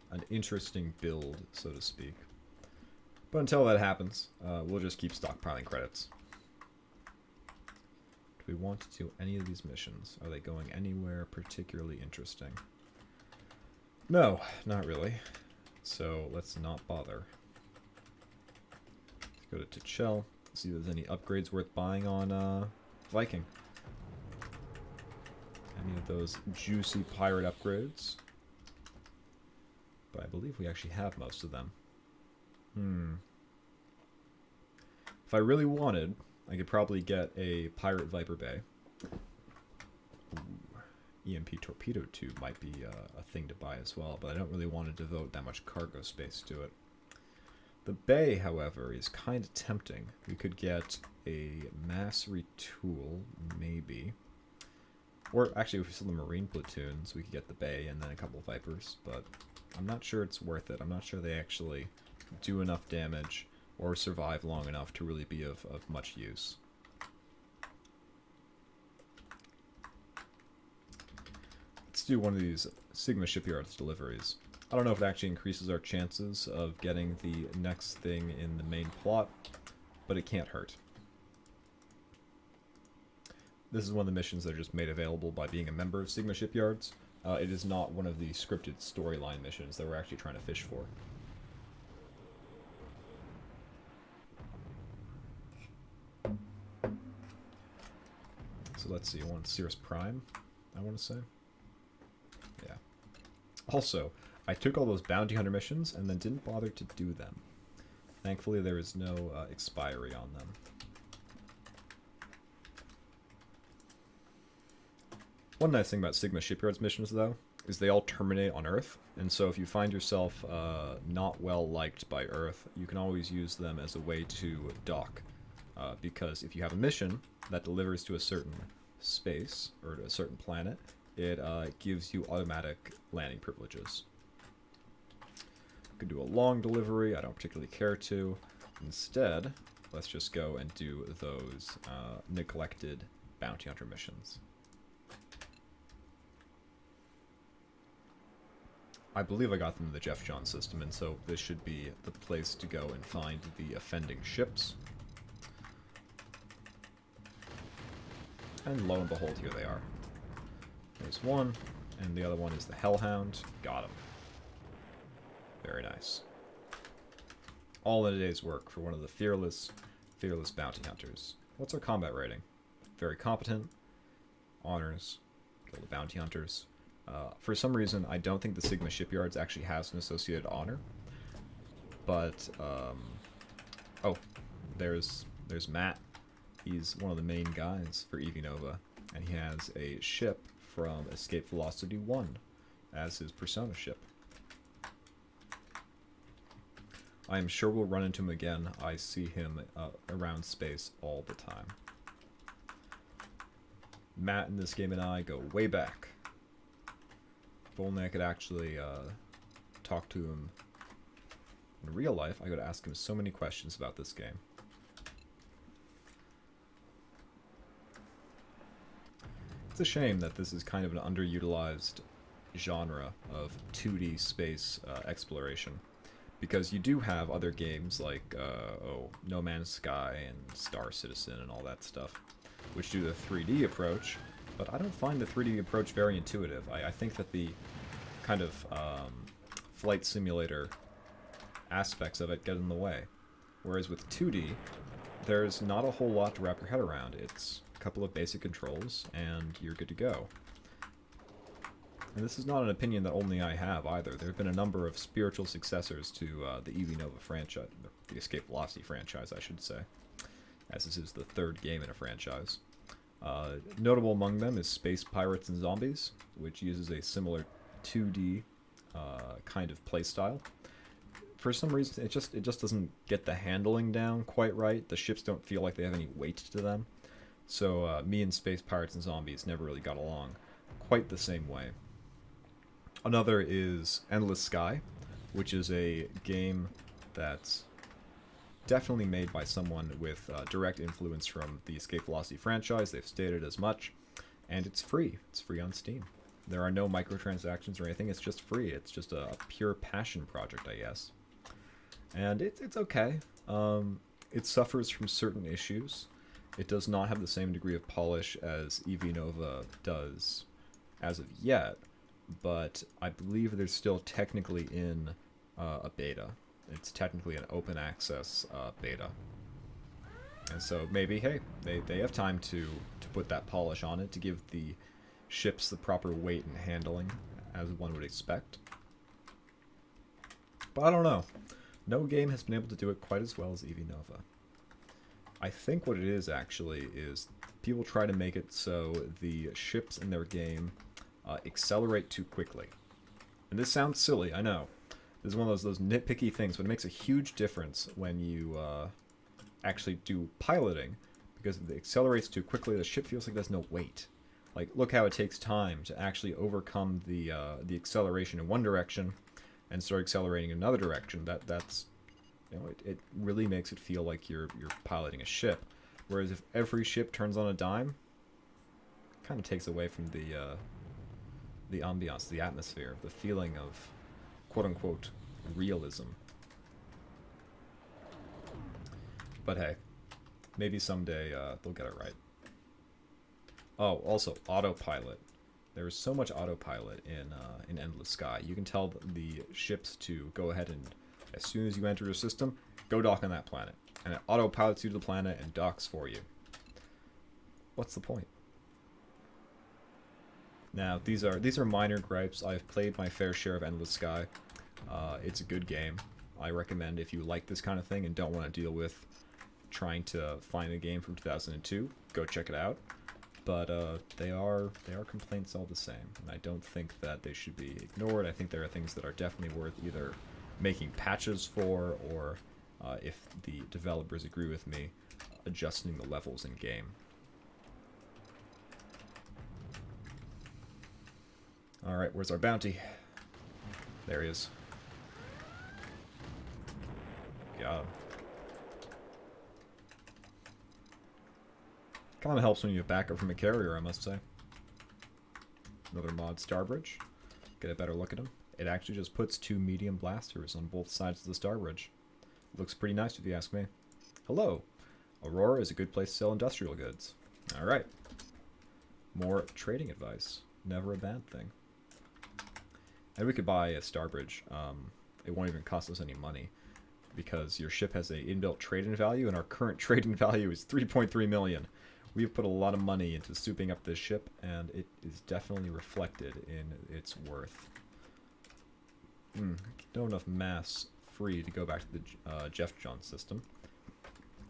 an interesting build, so to speak. But until that happens, we'll just keep stockpiling credits. Do we want to do any of these missions? Are they going anywhere particularly interesting? No, not really. So let's not bother. Let's go to Tuchel, see if there's any upgrades worth buying on Viking. Any of those juicy pirate upgrades. But I believe we actually have most of them. If I really wanted, I could probably get a Pirate Viper Bay. Ooh. EMP Torpedo Tube might be a thing to buy as well, but I don't really want to devote that much cargo space to it. The Bay, however, is kind of tempting. We could get a mass retool, maybe. Or actually, if we sell the Marine platoons, we could get the Bay and then a couple of Vipers, but I'm not sure it's worth it. I'm not sure they actually do enough damage or survive long enough to really be of much use. Let's do one of these Sigma Shipyards deliveries. I don't know if it actually increases our chances of getting the next thing in the main plot, but it can't hurt. This is one of the missions that are just made available by being a member of Sigma Shipyards. It is not one of the scripted storyline missions that we're actually trying to fish for. So let's see, I want Cirrus Prime, I want to say. Yeah. Also, I took all those bounty hunter missions and then didn't bother to do them. Thankfully, there is no expiry on them. One nice thing about Sigma Shipyards missions, though, is they all terminate on Earth, and so if you find yourself not well liked by Earth, you can always use them as a way to dock. Because if you have a mission that delivers to a certain space, or to a certain planet, it gives you automatic landing privileges. You could do a long delivery, I don't particularly care to. Instead, let's just go and do those neglected bounty hunter missions. I believe I got them in the Jeff John system, and so this should be the place to go and find the offending ships. And lo and behold, here they are. There's one, and the other one is the Hellhound. Got him. Very nice. All in a day's work for one of the fearless bounty hunters. What's our combat rating? Very competent. Honors. Kill the bounty hunters. For some reason, I don't think the Sigma Shipyards actually has an associated honor. But, oh, there's Matt. He's one of the main guys for EV Nova, and he has a ship from Escape Velocity 1 as his persona ship. I am sure we'll run into him again. I see him around space all the time. Matt in this game and I go way back. If only I could actually talk to him in real life, I could ask him so many questions about this game. It's a shame that this is kind of an underutilized genre of 2D space exploration, because you do have other games like No Man's Sky and Star Citizen and all that stuff, which do the 3D approach, but I don't find the 3D approach very intuitive. I think that the kind of flight simulator aspects of it get in the way. Whereas with 2D, there's not a whole lot to wrap your head around. It's a couple of basic controls, and you're good to go. And this is not an opinion that only I have either. There have been a number of spiritual successors to the EV Nova franchise, the Escape Velocity franchise, I should say, as this is the third game in a franchise. Notable among them is Space Pirates and Zombies, which uses a similar 2D kind of playstyle. For some reason, it just doesn't get the handling down quite right. The ships don't feel like they have any weight to them. So me and Space Pirates and Zombies never really got along quite the same way. Another is Endless Sky, which is a game that's definitely made by someone with direct influence from the Escape Velocity franchise. They've stated as much, and it's free. It's free on Steam. There are no microtransactions or anything. It's just free. It's just a pure passion project, I guess. And it's okay. It suffers from certain issues. It does not have the same degree of polish as EV Nova does as of yet, but I believe they're still technically in a beta. It's technically an open access beta. And so maybe, hey, they have time to put that polish on it, to give the ships the proper weight and handling as one would expect. But I don't know. No game has been able to do it quite as well as EV Nova. I think what it is actually is people try to make it so the ships in their game accelerate too quickly. And this sounds silly, I know. This is one of those nitpicky things, but it makes a huge difference when you actually do piloting, because if it accelerates too quickly, the ship feels like there's no weight. Like, look how it takes time to actually overcome the acceleration in one direction and start accelerating in another direction. That's you know, it really makes it feel like you're piloting a ship. Whereas if every ship turns on a dime, it kind of takes away from the ambiance, the atmosphere, the feeling of quote-unquote realism. But hey, maybe someday they'll get it right. Oh, also, autopilot. There is so much autopilot in Endless Sky. You can tell the ships to go ahead and, as soon as you enter your system, go dock on that planet. And it autopilots you to the planet and docks for you. What's the point? Now, these are minor gripes. I've played my fair share of Endless Sky. It's a good game. I recommend, if you like this kind of thing and don't want to deal with trying to find a game from 2002, go check it out. But they are complaints all the same, and I don't think that they should be ignored. I think there are things that are definitely worth either making patches for, or if the developers agree with me, adjusting the levels in game. Alright, where's our bounty? There he is. Got him. Kind of helps when you have backup from a carrier, I must say. Another mod Starbridge. Get a better look at him. It actually just puts 2 medium blasters on both sides of the Starbridge. Looks pretty nice if you ask me. Hello. Aurora is a good place to sell industrial goods. Alright. More trading advice. Never a bad thing. And we could buy a Starbridge. It won't even cost us any money, because your ship has an inbuilt trade-in value, and our current trade-in value is 3.3 million. We've put a lot of money into souping up this ship, and it is definitely reflected in its worth. Don't have enough mass free to go back to the Jeff John system.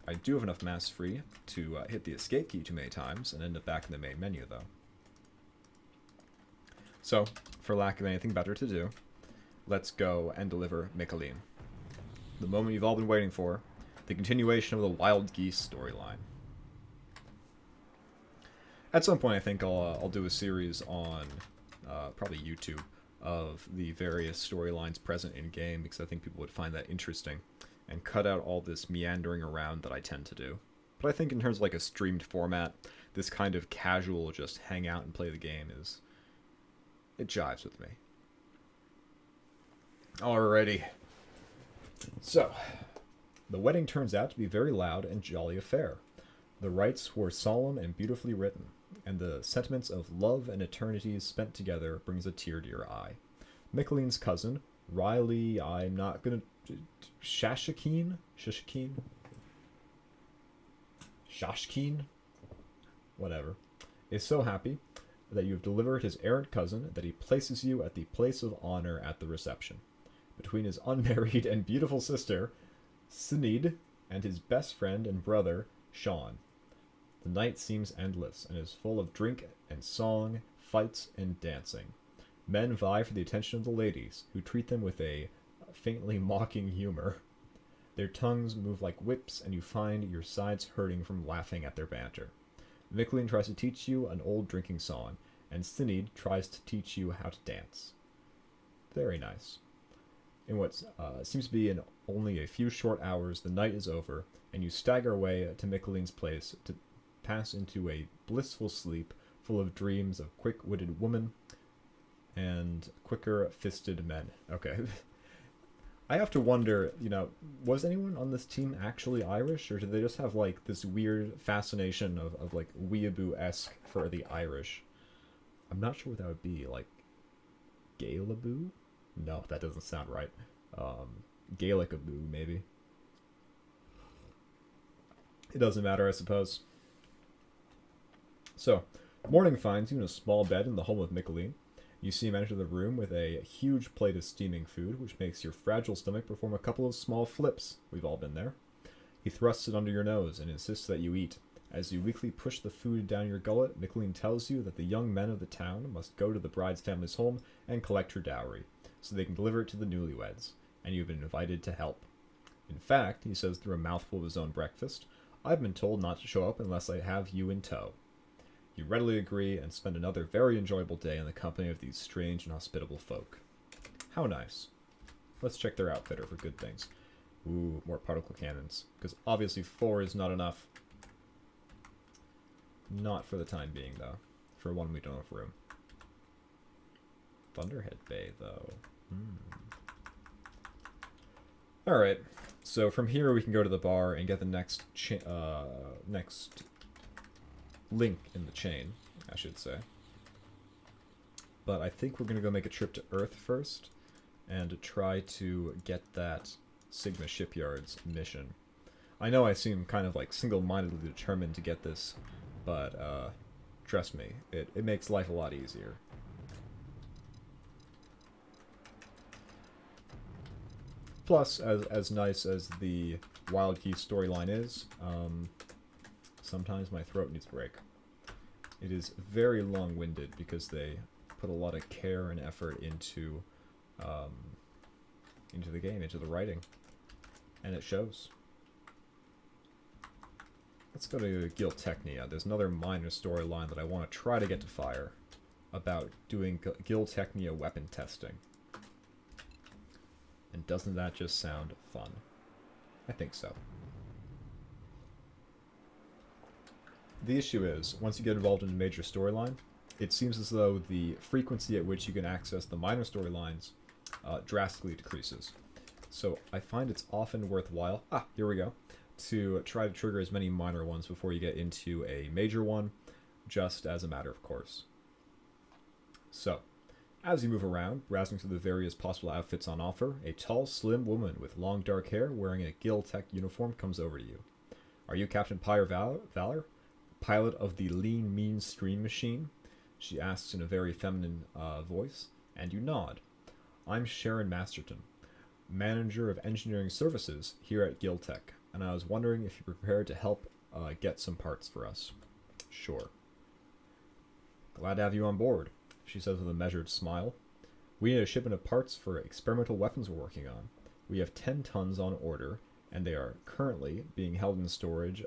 I do have enough mass free to hit the escape key too many times and end up back in the main menu, though. So, for lack of anything better to do, let's go and deliver Mikaelin. The moment you've all been waiting for, the continuation of the Wild Geese storyline. At some point, I think I'll do a series on probably YouTube of the various storylines present in game, because I think people would find that interesting, and cut out all this meandering around that I tend to do. But I think in terms of like a streamed format, this kind of casual just hang out and play the game it jives with me. Alrighty. So, the wedding turns out to be a very loud and jolly affair. The rites were solemn and beautifully written, and the sentiments of love and eternity spent together brings a tear to your eye. Mikaelin's cousin, Riley, I'm not gonna... Shashkeen? Whatever. Is so happy that you have delivered his errant cousin that he places you at the place of honor at the reception. Between his unmarried and beautiful sister, Sinead, and his best friend and brother, Sean. The night seems endless and is full of drink and song, fights and dancing. Men vie for the attention of the ladies, who treat them with a faintly mocking humor. Their tongues move like whips, and you find your sides hurting from laughing at their banter. Mikaelin tries to teach you an old drinking song, and Sinead tries to teach you how to dance. Very nice. In what seems to be in only a few short hours, the night is over, and you stagger away to Mikaelin's place to pass into a blissful sleep full of dreams of quick-witted women and quicker-fisted men. Okay. I have to wonder, was anyone on this team actually Irish, or did they just have, like, this weird fascination of like, weeaboo-esque for the Irish? I'm not sure what that would be, like, Gaelaboo? No, that doesn't sound right. Gaelicaboo, maybe. It doesn't matter, I suppose. So, morning finds you in a small bed in the home of Mikaelin. You see him enter the room with a huge plate of steaming food, which makes your fragile stomach perform a couple of small flips. We've all been there. He thrusts it under your nose and insists that you eat. As you weakly push the food down your gullet, Mikaelin tells you that the young men of the town must go to the bride's family's home and collect her dowry, so they can deliver it to the newlyweds, and you've been invited to help. In fact, he says through a mouthful of his own breakfast, I've been told not to show up unless I have you in tow. You readily agree and spend another very enjoyable day in the company of these strange and hospitable folk. How nice. Let's check their outfitter for good things. Ooh, more particle cannons. Because obviously 4 is not enough. Not for the time being, though. For one, we don't have room. Thunderhead Bay, though. Alright, so from here we can go to the bar and get the next link in the chain, I should say. But I think we're going to go make a trip to Earth first and try to get that Sigma Shipyards mission. I know I seem kind of like single-mindedly determined to get this, but trust me, it makes life a lot easier. Plus, as nice as the Wild Geese storyline is, sometimes my throat needs a break. It is very long-winded because they put a lot of care and effort into the game, into the writing, and it shows. Let's go to Giltechnia. There's another minor storyline that I want to try to get to fire about doing Giltechnia weapon testing. And doesn't that just sound fun? I think so. The issue is, once you get involved in a major storyline, it seems as though the frequency at which you can access the minor storylines drastically decreases. So I find it's often worthwhile, here we go, to try to trigger as many minor ones before you get into a major one, just as a matter of course. So, as you move around, browsing through the various possible outfits on offer, a tall, slim woman with long dark hair wearing a Giltech uniform comes over to you. Are you Captain Pyre Valor, pilot of the lean, mean stream machine? She asks in a very feminine voice, and you nod. I'm Sharon Masterton, manager of engineering services here at Giltech. and I was wondering if you're prepared to help get some parts for us. Sure. Glad to have you on board, she says with a measured smile. We need a shipment of parts for experimental weapons we're working on. We have 10 tons on order, and they are currently being held in storage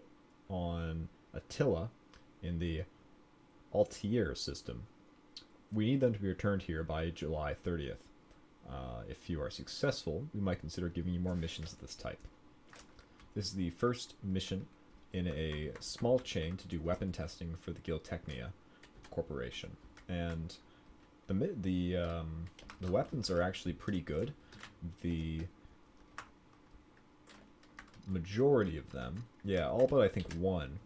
on Attila in the Altair system. We need them to be returned here by July 30th. If you are successful, we might consider giving you more missions of this type. This is the first mission in a small chain to do weapon testing for the Giltechnia Corporation, and the weapons are actually pretty good. The majority of them, yeah, all but I think one,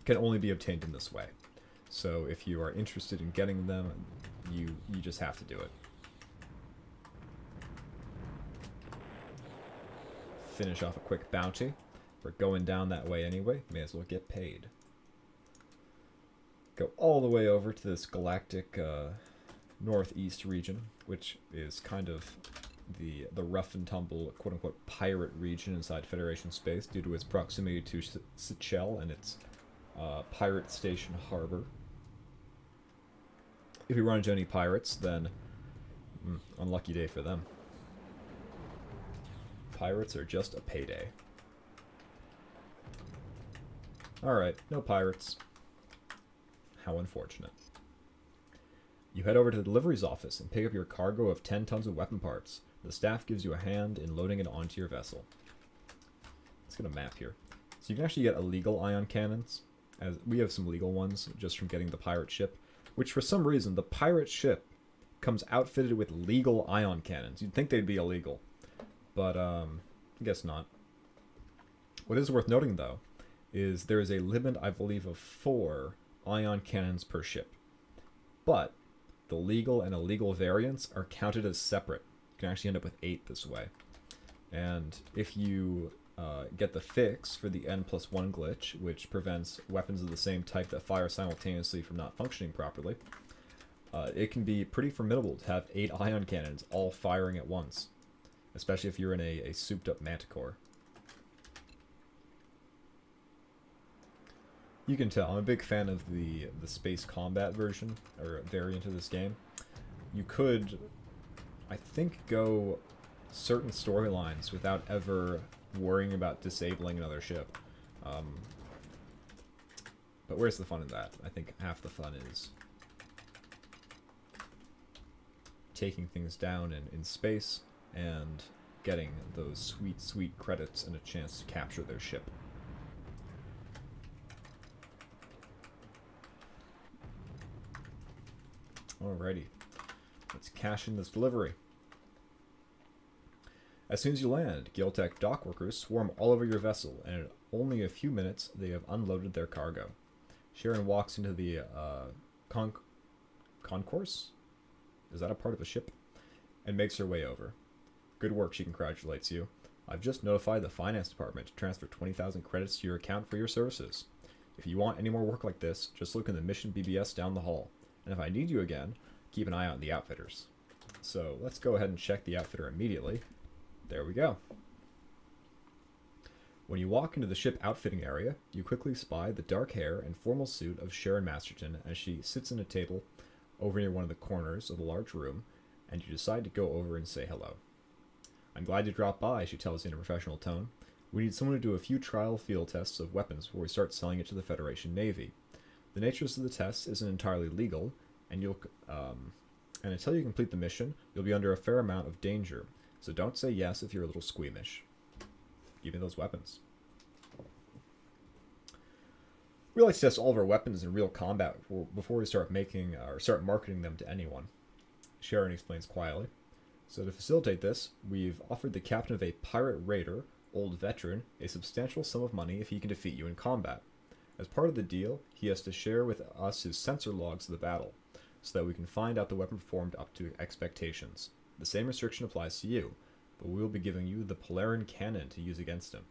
can only be obtained in this way. So if you are interested in getting them, you just have to do it. Finish off a quick bounty. We're going down that way anyway, may as well get paid. Go all the way over to this galactic northeast region, which is kind of the rough and tumble quote-unquote pirate region inside Federation space due to its proximity to Seychelles and its pirate station harbor. If you run into any pirates, then unlucky day for them. Pirates are just a payday. Alright, no pirates. How unfortunate. You head over to the deliveries office and pick up your cargo of 10 tons of weapon parts. The staff gives you a hand in loading it onto your vessel. Let's get a map here. So you can actually get illegal ion cannons, as we have some legal ones just from getting the pirate ship, which for some reason the pirate ship comes outfitted with legal ion cannons. You'd think they'd be illegal, but I guess not. What is worth noting though is there is a limit, I believe, of 4 ion cannons per ship, but the legal and illegal variants are counted as separate. You can actually end up with 8 this way, and if you get the fix for the N+1 glitch, which prevents weapons of the same type that fire simultaneously from not functioning properly, it can be pretty formidable to have 8 ion cannons all firing at once, especially if you're in a souped up manticore. You can tell, I'm a big fan of the space combat version, or variant of this game. You could, I think, go certain storylines without ever worrying about disabling another ship. But where's the fun in that? I think half the fun is taking things down in space and getting those sweet, sweet credits and a chance to capture their ship. Alrighty, let's cash in this delivery. As soon as you land, Giltech dock workers swarm all over your vessel, and in only a few minutes they have unloaded their cargo. Sharon walks into the concourse? Is that a part of a ship? And makes her way over. Good work, she congratulates you. I've just notified the finance department to transfer 20,000 credits to your account for your services. If you want any more work like this, just look in the mission BBS down the hall. And if I need you again, keep an eye out on the outfitters. So let's go ahead and check the outfitter immediately. There we go. When you walk into the ship outfitting area, you quickly spy the dark hair and formal suit of Sharon Masterton as she sits in a table over near one of the corners of the large room, and you decide to go over and say hello. I'm glad you dropped by, she tells you in a professional tone. We need someone to do a few trial field tests of weapons before we start selling it to the Federation Navy. The nature of the test isn't entirely legal, and and until you complete the mission, you'll be under a fair amount of danger. So don't say yes if you're a little squeamish. Give me those weapons. We like to test all of our weapons in real combat before we start making or start marketing them to anyone. Sharon explains quietly. So to facilitate this, we've offered the captain of a pirate raider, Old Veteran, a substantial sum of money if he can defeat you in combat. As part of the deal, he has to share with us his sensor logs of the battle, so that we can find out the weapon performed up to expectations. The same restriction applies to you, but we will be giving you the Polaran cannon to use against him.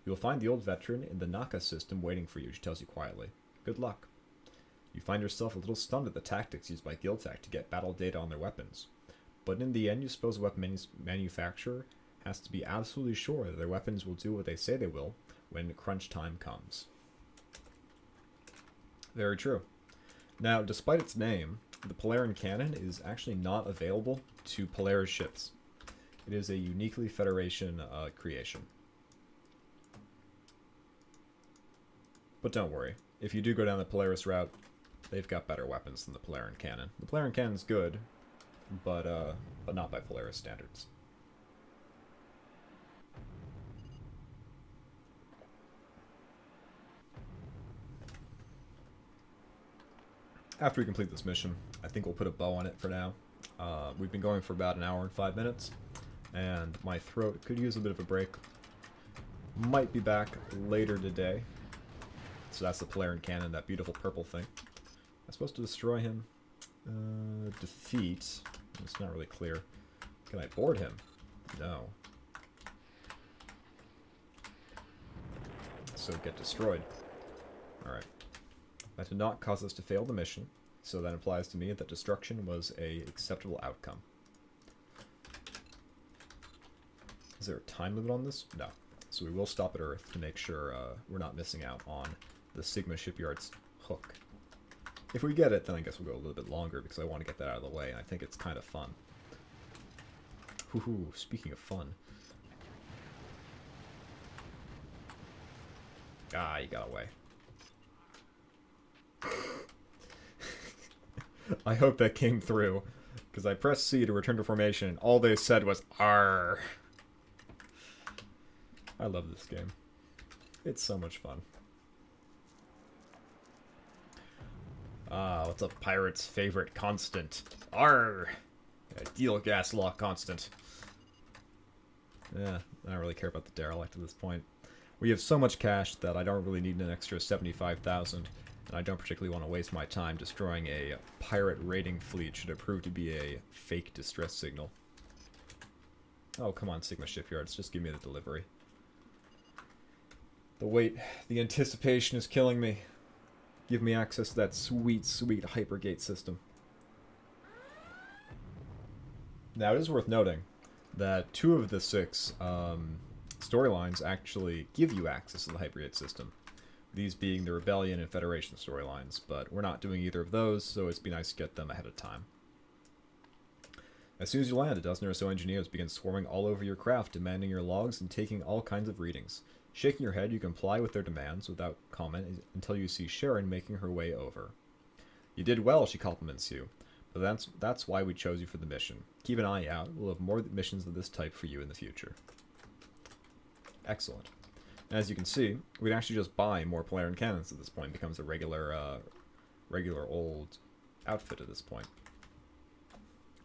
You will find the Old Veteran in the Naka system waiting for you, she tells you quietly. Good luck. You find yourself a little stunned at the tactics used by Giltech to get battle data on their weapons. But in the end, you suppose the weapon manufacturer has to be absolutely sure that their weapons will do what they say they will when crunch time comes. Very true. Now, despite its name, the Polaran cannon is actually not available to Polaris ships. It is a uniquely Federation creation. But don't worry, if you do go down the Polaris route, they've got better weapons than the Polaran cannon. The Polaran cannon's good, but not by Polaris standards. After we complete this mission, I think we'll put a bow on it for now. We've been going for about an hour and 5 minutes, and my throat could use a bit of a break. Might be back later today. So that's the Polaran cannon, that beautiful purple thing. I'm supposed to destroy him. Defeat. It's not really clear. Can I board him? No. So get destroyed. Alright. That did not cause us to fail the mission, so that implies to me that destruction was an acceptable outcome. Is there a time limit on this? No. So we will stop at Earth to make sure we're not missing out on the Sigma Shipyard's hook. If we get it, then I guess we'll go a little bit longer because I want to get that out of the way, and I think it's kind of fun. Woohoo, speaking of fun. Ah, you got away. I hope that came through, because I pressed C to return to formation, and all they said was "Arr." I love this game. It's so much fun. What's a pirate's favorite constant? Arr! Ideal gas law constant. Yeah, I don't really care about the derelict at this point. We have so much cash that I don't really need an extra 75,000, and I don't particularly want to waste my time destroying a pirate raiding fleet should it prove to be a fake distress signal. Oh, come on, Sigma Shipyards, just give me the delivery. The wait, the anticipation is killing me. Give me access to that sweet, sweet hypergate system. Now, it is worth noting that 2 of the 6 storylines actually give you access to the hypergate system. These being the Rebellion and Federation storylines, but we're not doing either of those, so it'd be nice to get them ahead of time. As soon as you land, a dozen or so engineers begin swarming all over your craft, demanding your logs and taking all kinds of readings. Shaking your head, you comply with their demands without comment until you see Sharon making her way over. You did well, she compliments you, but that's why we chose you for the mission. Keep an eye out, we'll have more missions of this type for you in the future. Excellent. And as you can see, we can actually just buy more Polaran cannons at this point. It becomes a regular old outfit at this point.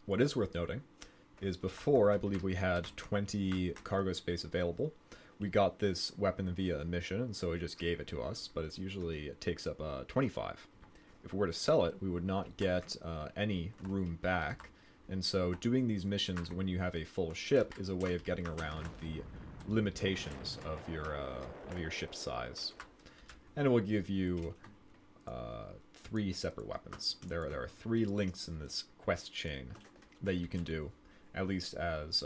What is worth noting is before, I believe we had 20 cargo space available. We got this weapon via a mission, and so it just gave it to us, but it takes up 25. If we were to sell it, we would not get any room back, and so doing these missions when you have a full ship is a way of getting around the limitations of your ship size. And it will give you 3 separate weapons. There are 3 links in this quest chain that you can do, at least as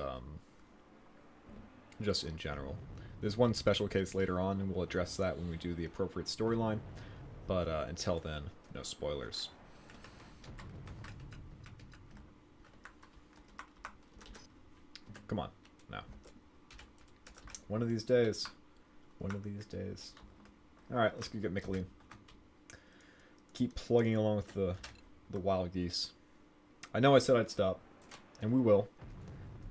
just in general. There's one special case later on, and we'll address that when we do the appropriate storyline, but until then, no spoilers. Come on, now. One of these days. One of these days. Alright, let's go get Michelin. Keep plugging along with the Wild Geese. I know I said I'd stop, and we will,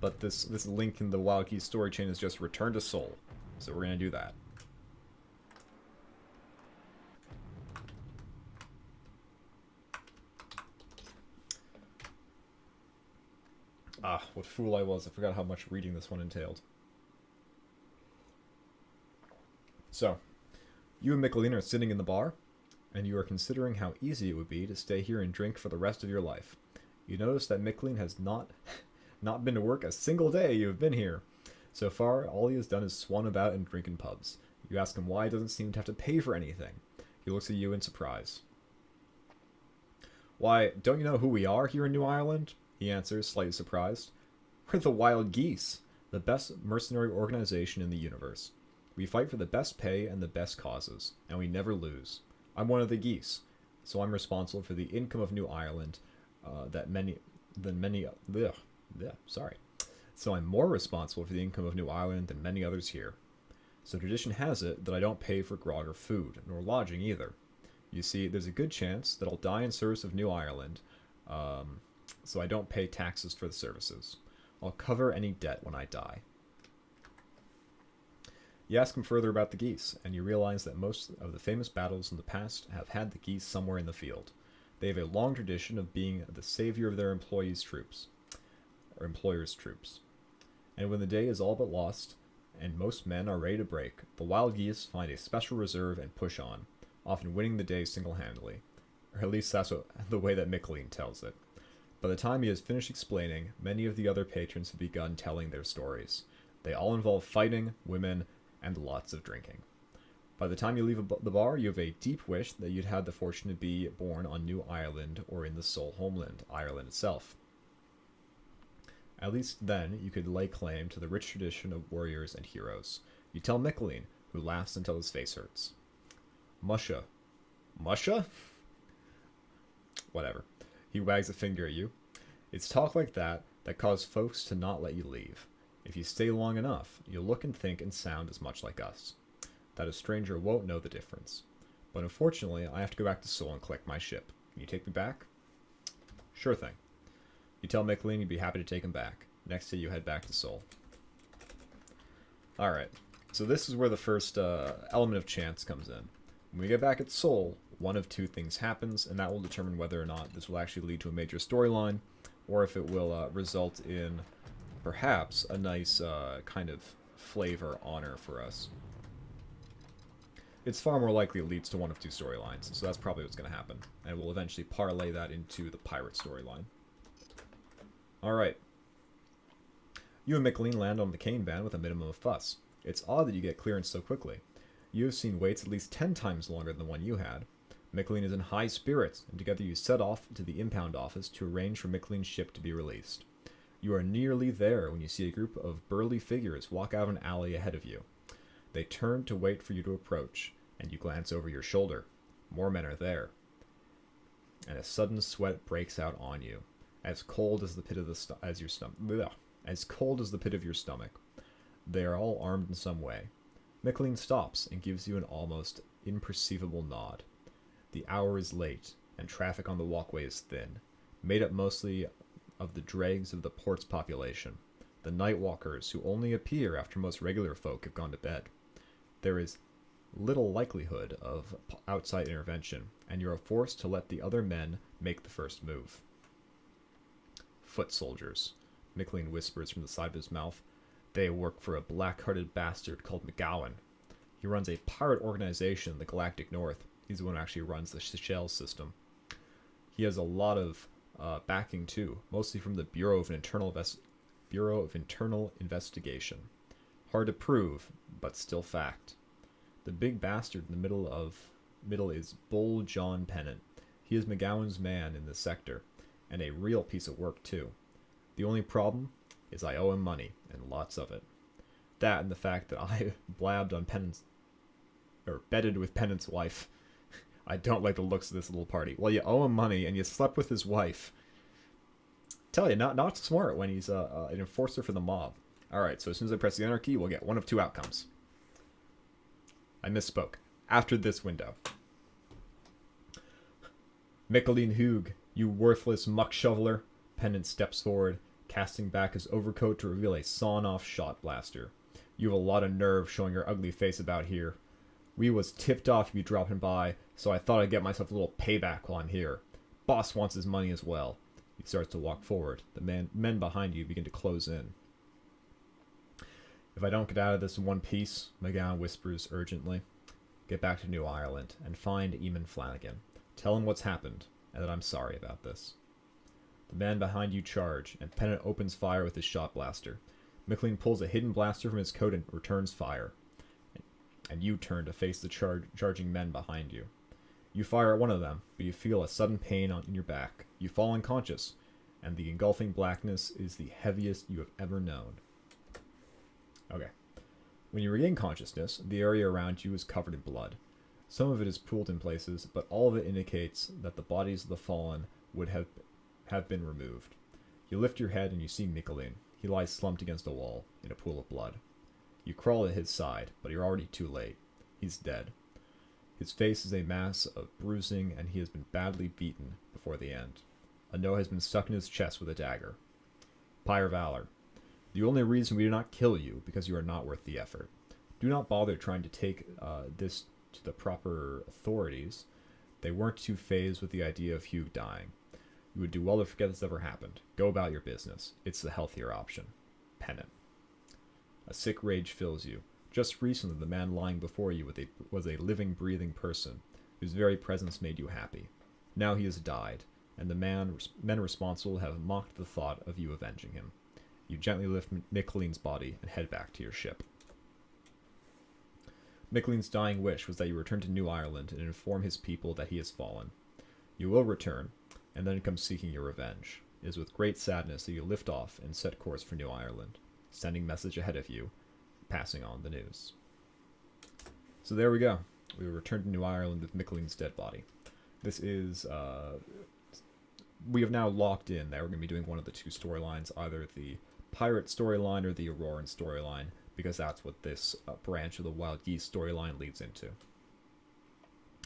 but this link in the Wild Geese story chain is just return to Seoul. So we're going to do that. Ah, what fool I was. I forgot how much reading this one entailed. So, you and Michelin are sitting in the bar, and you are considering how easy it would be to stay here and drink for the rest of your life. You notice that Michelin has not been to work a single day you have been here. So far, all he has done is swan about and drink in pubs. You ask him why he doesn't seem to have to pay for anything. He looks at you in surprise. Why, don't you know who we are here in New Ireland? He answers, slightly surprised. We're the Wild Geese, the best mercenary organization in the universe. We fight for the best pay and the best causes, and we never lose. I'm one of the geese, so I'm responsible for the income of New Ireland So I'm more responsible for the income of New Ireland than many others here. So tradition has it that I don't pay for grog or food, nor lodging either. You see, there's a good chance that I'll die in service of New Ireland, so I don't pay taxes for the services. I'll cover any debt when I die. You ask him further about the geese, and you realize that most of the famous battles in the past have had the geese somewhere in the field. They have a long tradition of being the savior of their employers' troops. And when the day is all but lost, and most men are ready to break, the wild geese find a special reserve and push on, often winning the day single-handedly. Or at least that's the way that Micklin tells it. By the time he has finished explaining, many of the other patrons have begun telling their stories. They all involve fighting, women, and lots of drinking. By the time you leave the bar, you have a deep wish that you'd had the fortune to be born on New Ireland or in the sole homeland, Ireland itself. At least then, you could lay claim to the rich tradition of warriors and heroes. You tell Micklin, who laughs until his face hurts. Musha. Musha? Whatever. He wags a finger at you. It's talk like that cause folks to not let you leave. If you stay long enough, you'll look and think and sound as much like us. That a stranger won't know the difference. But unfortunately, I have to go back to Seoul and collect my ship. Can you take me back? Sure thing. You tell Micklin you'd be happy to take him back. Next day you head back to Seoul. Alright, so this is where the first element of chance comes in. When we get back at Seoul, one of two things happens, and that will determine whether or not this will actually lead to a major storyline, or if it will result in perhaps a nice kind of flavor honor for us. It's far more likely it leads to one of two storylines, so that's probably what's going to happen, and we'll eventually parlay that into the pirate storyline. Alright. You and Micklin land on the cane band with a minimum of fuss. It's odd that you get clearance so quickly. You have seen waits at least 10 times longer than the one you had. Micklin is in high spirits, and together you set off to the impound office to arrange for Micklin's ship to be released. You are nearly there when you see a group of burly figures walk out of an alley ahead of you. They turn to wait for you to approach, and you glance over your shoulder. More men are there. And a sudden sweat breaks out on you, as cold as the pit of as cold as the pit of your stomach. They are all armed in some way. Micklin stops and gives you an almost imperceivable nod. The hour is late, and traffic on the walkway is thin, made up mostly of the dregs of the port's population, the night walkers who only appear after most regular folk have gone to bed. There is little likelihood of outside intervention, and you are forced to let the other men make the first move. Foot soldiers, Micklin whispers from the side of his mouth. They work for a black-hearted bastard called McGowan. He runs a pirate organization in the Galactic North. He's the one who actually runs the Seychelles system. He has a lot of backing too, mostly from the Bureau of Internal Investigation. Hard to prove, but still fact. The big bastard in the middle is Bull John Pennant. He is McGowan's man in this sector, and a real piece of work too. The only problem is I owe him money, and lots of it. That and the fact that I blabbed on bedded with Pennant's wife. I don't like the looks of this little party. Well, you owe him money, and you slept with his wife. Tell you, not smart when he's an enforcer for the mob. Alright, so as soon as I press the enter key, we'll get one of two outcomes. I misspoke. After this window. Micklin Hugh, you worthless muck shoveler. Pennant steps forward, casting back his overcoat to reveal a sawn-off shot blaster. You have a lot of nerve showing your ugly face about here. We was tipped off to be dropping by, so I thought I'd get myself a little payback while I'm here. Boss wants his money as well. He starts to walk forward. The men behind you begin to close in. If I don't get out of this in one piece, McGowan whispers urgently, get back to New Ireland and find Eamon Flanagan. Tell him what's happened, and that I'm sorry about this. The men behind you charge, and Pennant opens fire with his shot blaster. Micklin pulls a hidden blaster from his coat and returns fire. And you turn to face the charging men behind you. You fire at one of them, but you feel a sudden pain in your back. You fall unconscious, and the engulfing blackness is the heaviest you have ever known. Okay. When you regain consciousness, the area around you is covered in blood. Some of it is pooled in places, but all of it indicates that the bodies of the fallen would have been removed. You lift your head and you see Michelin. He lies slumped against a wall, in a pool of blood. You crawl at his side, but you're already too late. He's dead. His face is a mass of bruising, and he has been badly beaten before the end. A note has been stuck in his chest with a dagger. Pyre Valor. The only reason we do not kill you, because you are not worth the effort. Do not bother trying to take this to the proper authorities. They weren't too fazed with the idea of Hugh dying. You would do well to forget this ever happened. Go about your business. It's the healthier option. Pennant. A sick rage fills you. Just recently, the man lying before you was a living, breathing person, whose very presence made you happy. Now he has died, and the men responsible have mocked the thought of you avenging him. You gently lift Michelin's body and head back to your ship. Michelin's dying wish was that you return to New Ireland and inform his people that he has fallen. You will return, and then come seeking your revenge. It is with great sadness that you lift off and set course for New Ireland, sending message ahead of you, passing on the news. So there we go. We will return to New Ireland with Michelin's dead body. This is, we have now locked in that we're going to be doing one of the two storylines, either the pirate storyline or the Auroran storyline, because that's what this branch of the Wild Geese storyline leads into.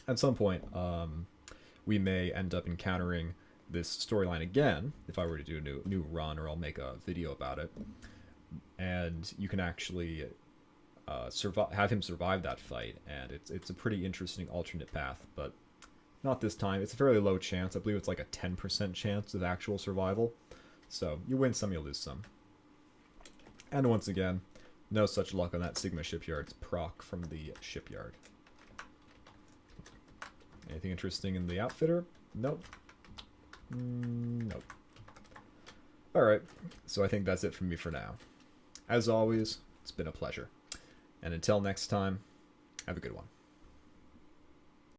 At some point, we may end up encountering this storyline again, if I were to do a new run, or I'll make a video about it. And you can actually have him survive that fight, and it's a pretty interesting alternate path, but not this time. It's a fairly low chance. I believe it's like a 10% chance of actual survival. So you win some, you lose some. And once again, no such luck on that Sigma shipyard's proc from the shipyard. Anything interesting in the outfitter? Nope. Nope. Alright, so I think that's it from me for now. As always, it's been a pleasure. And until next time, have a good one.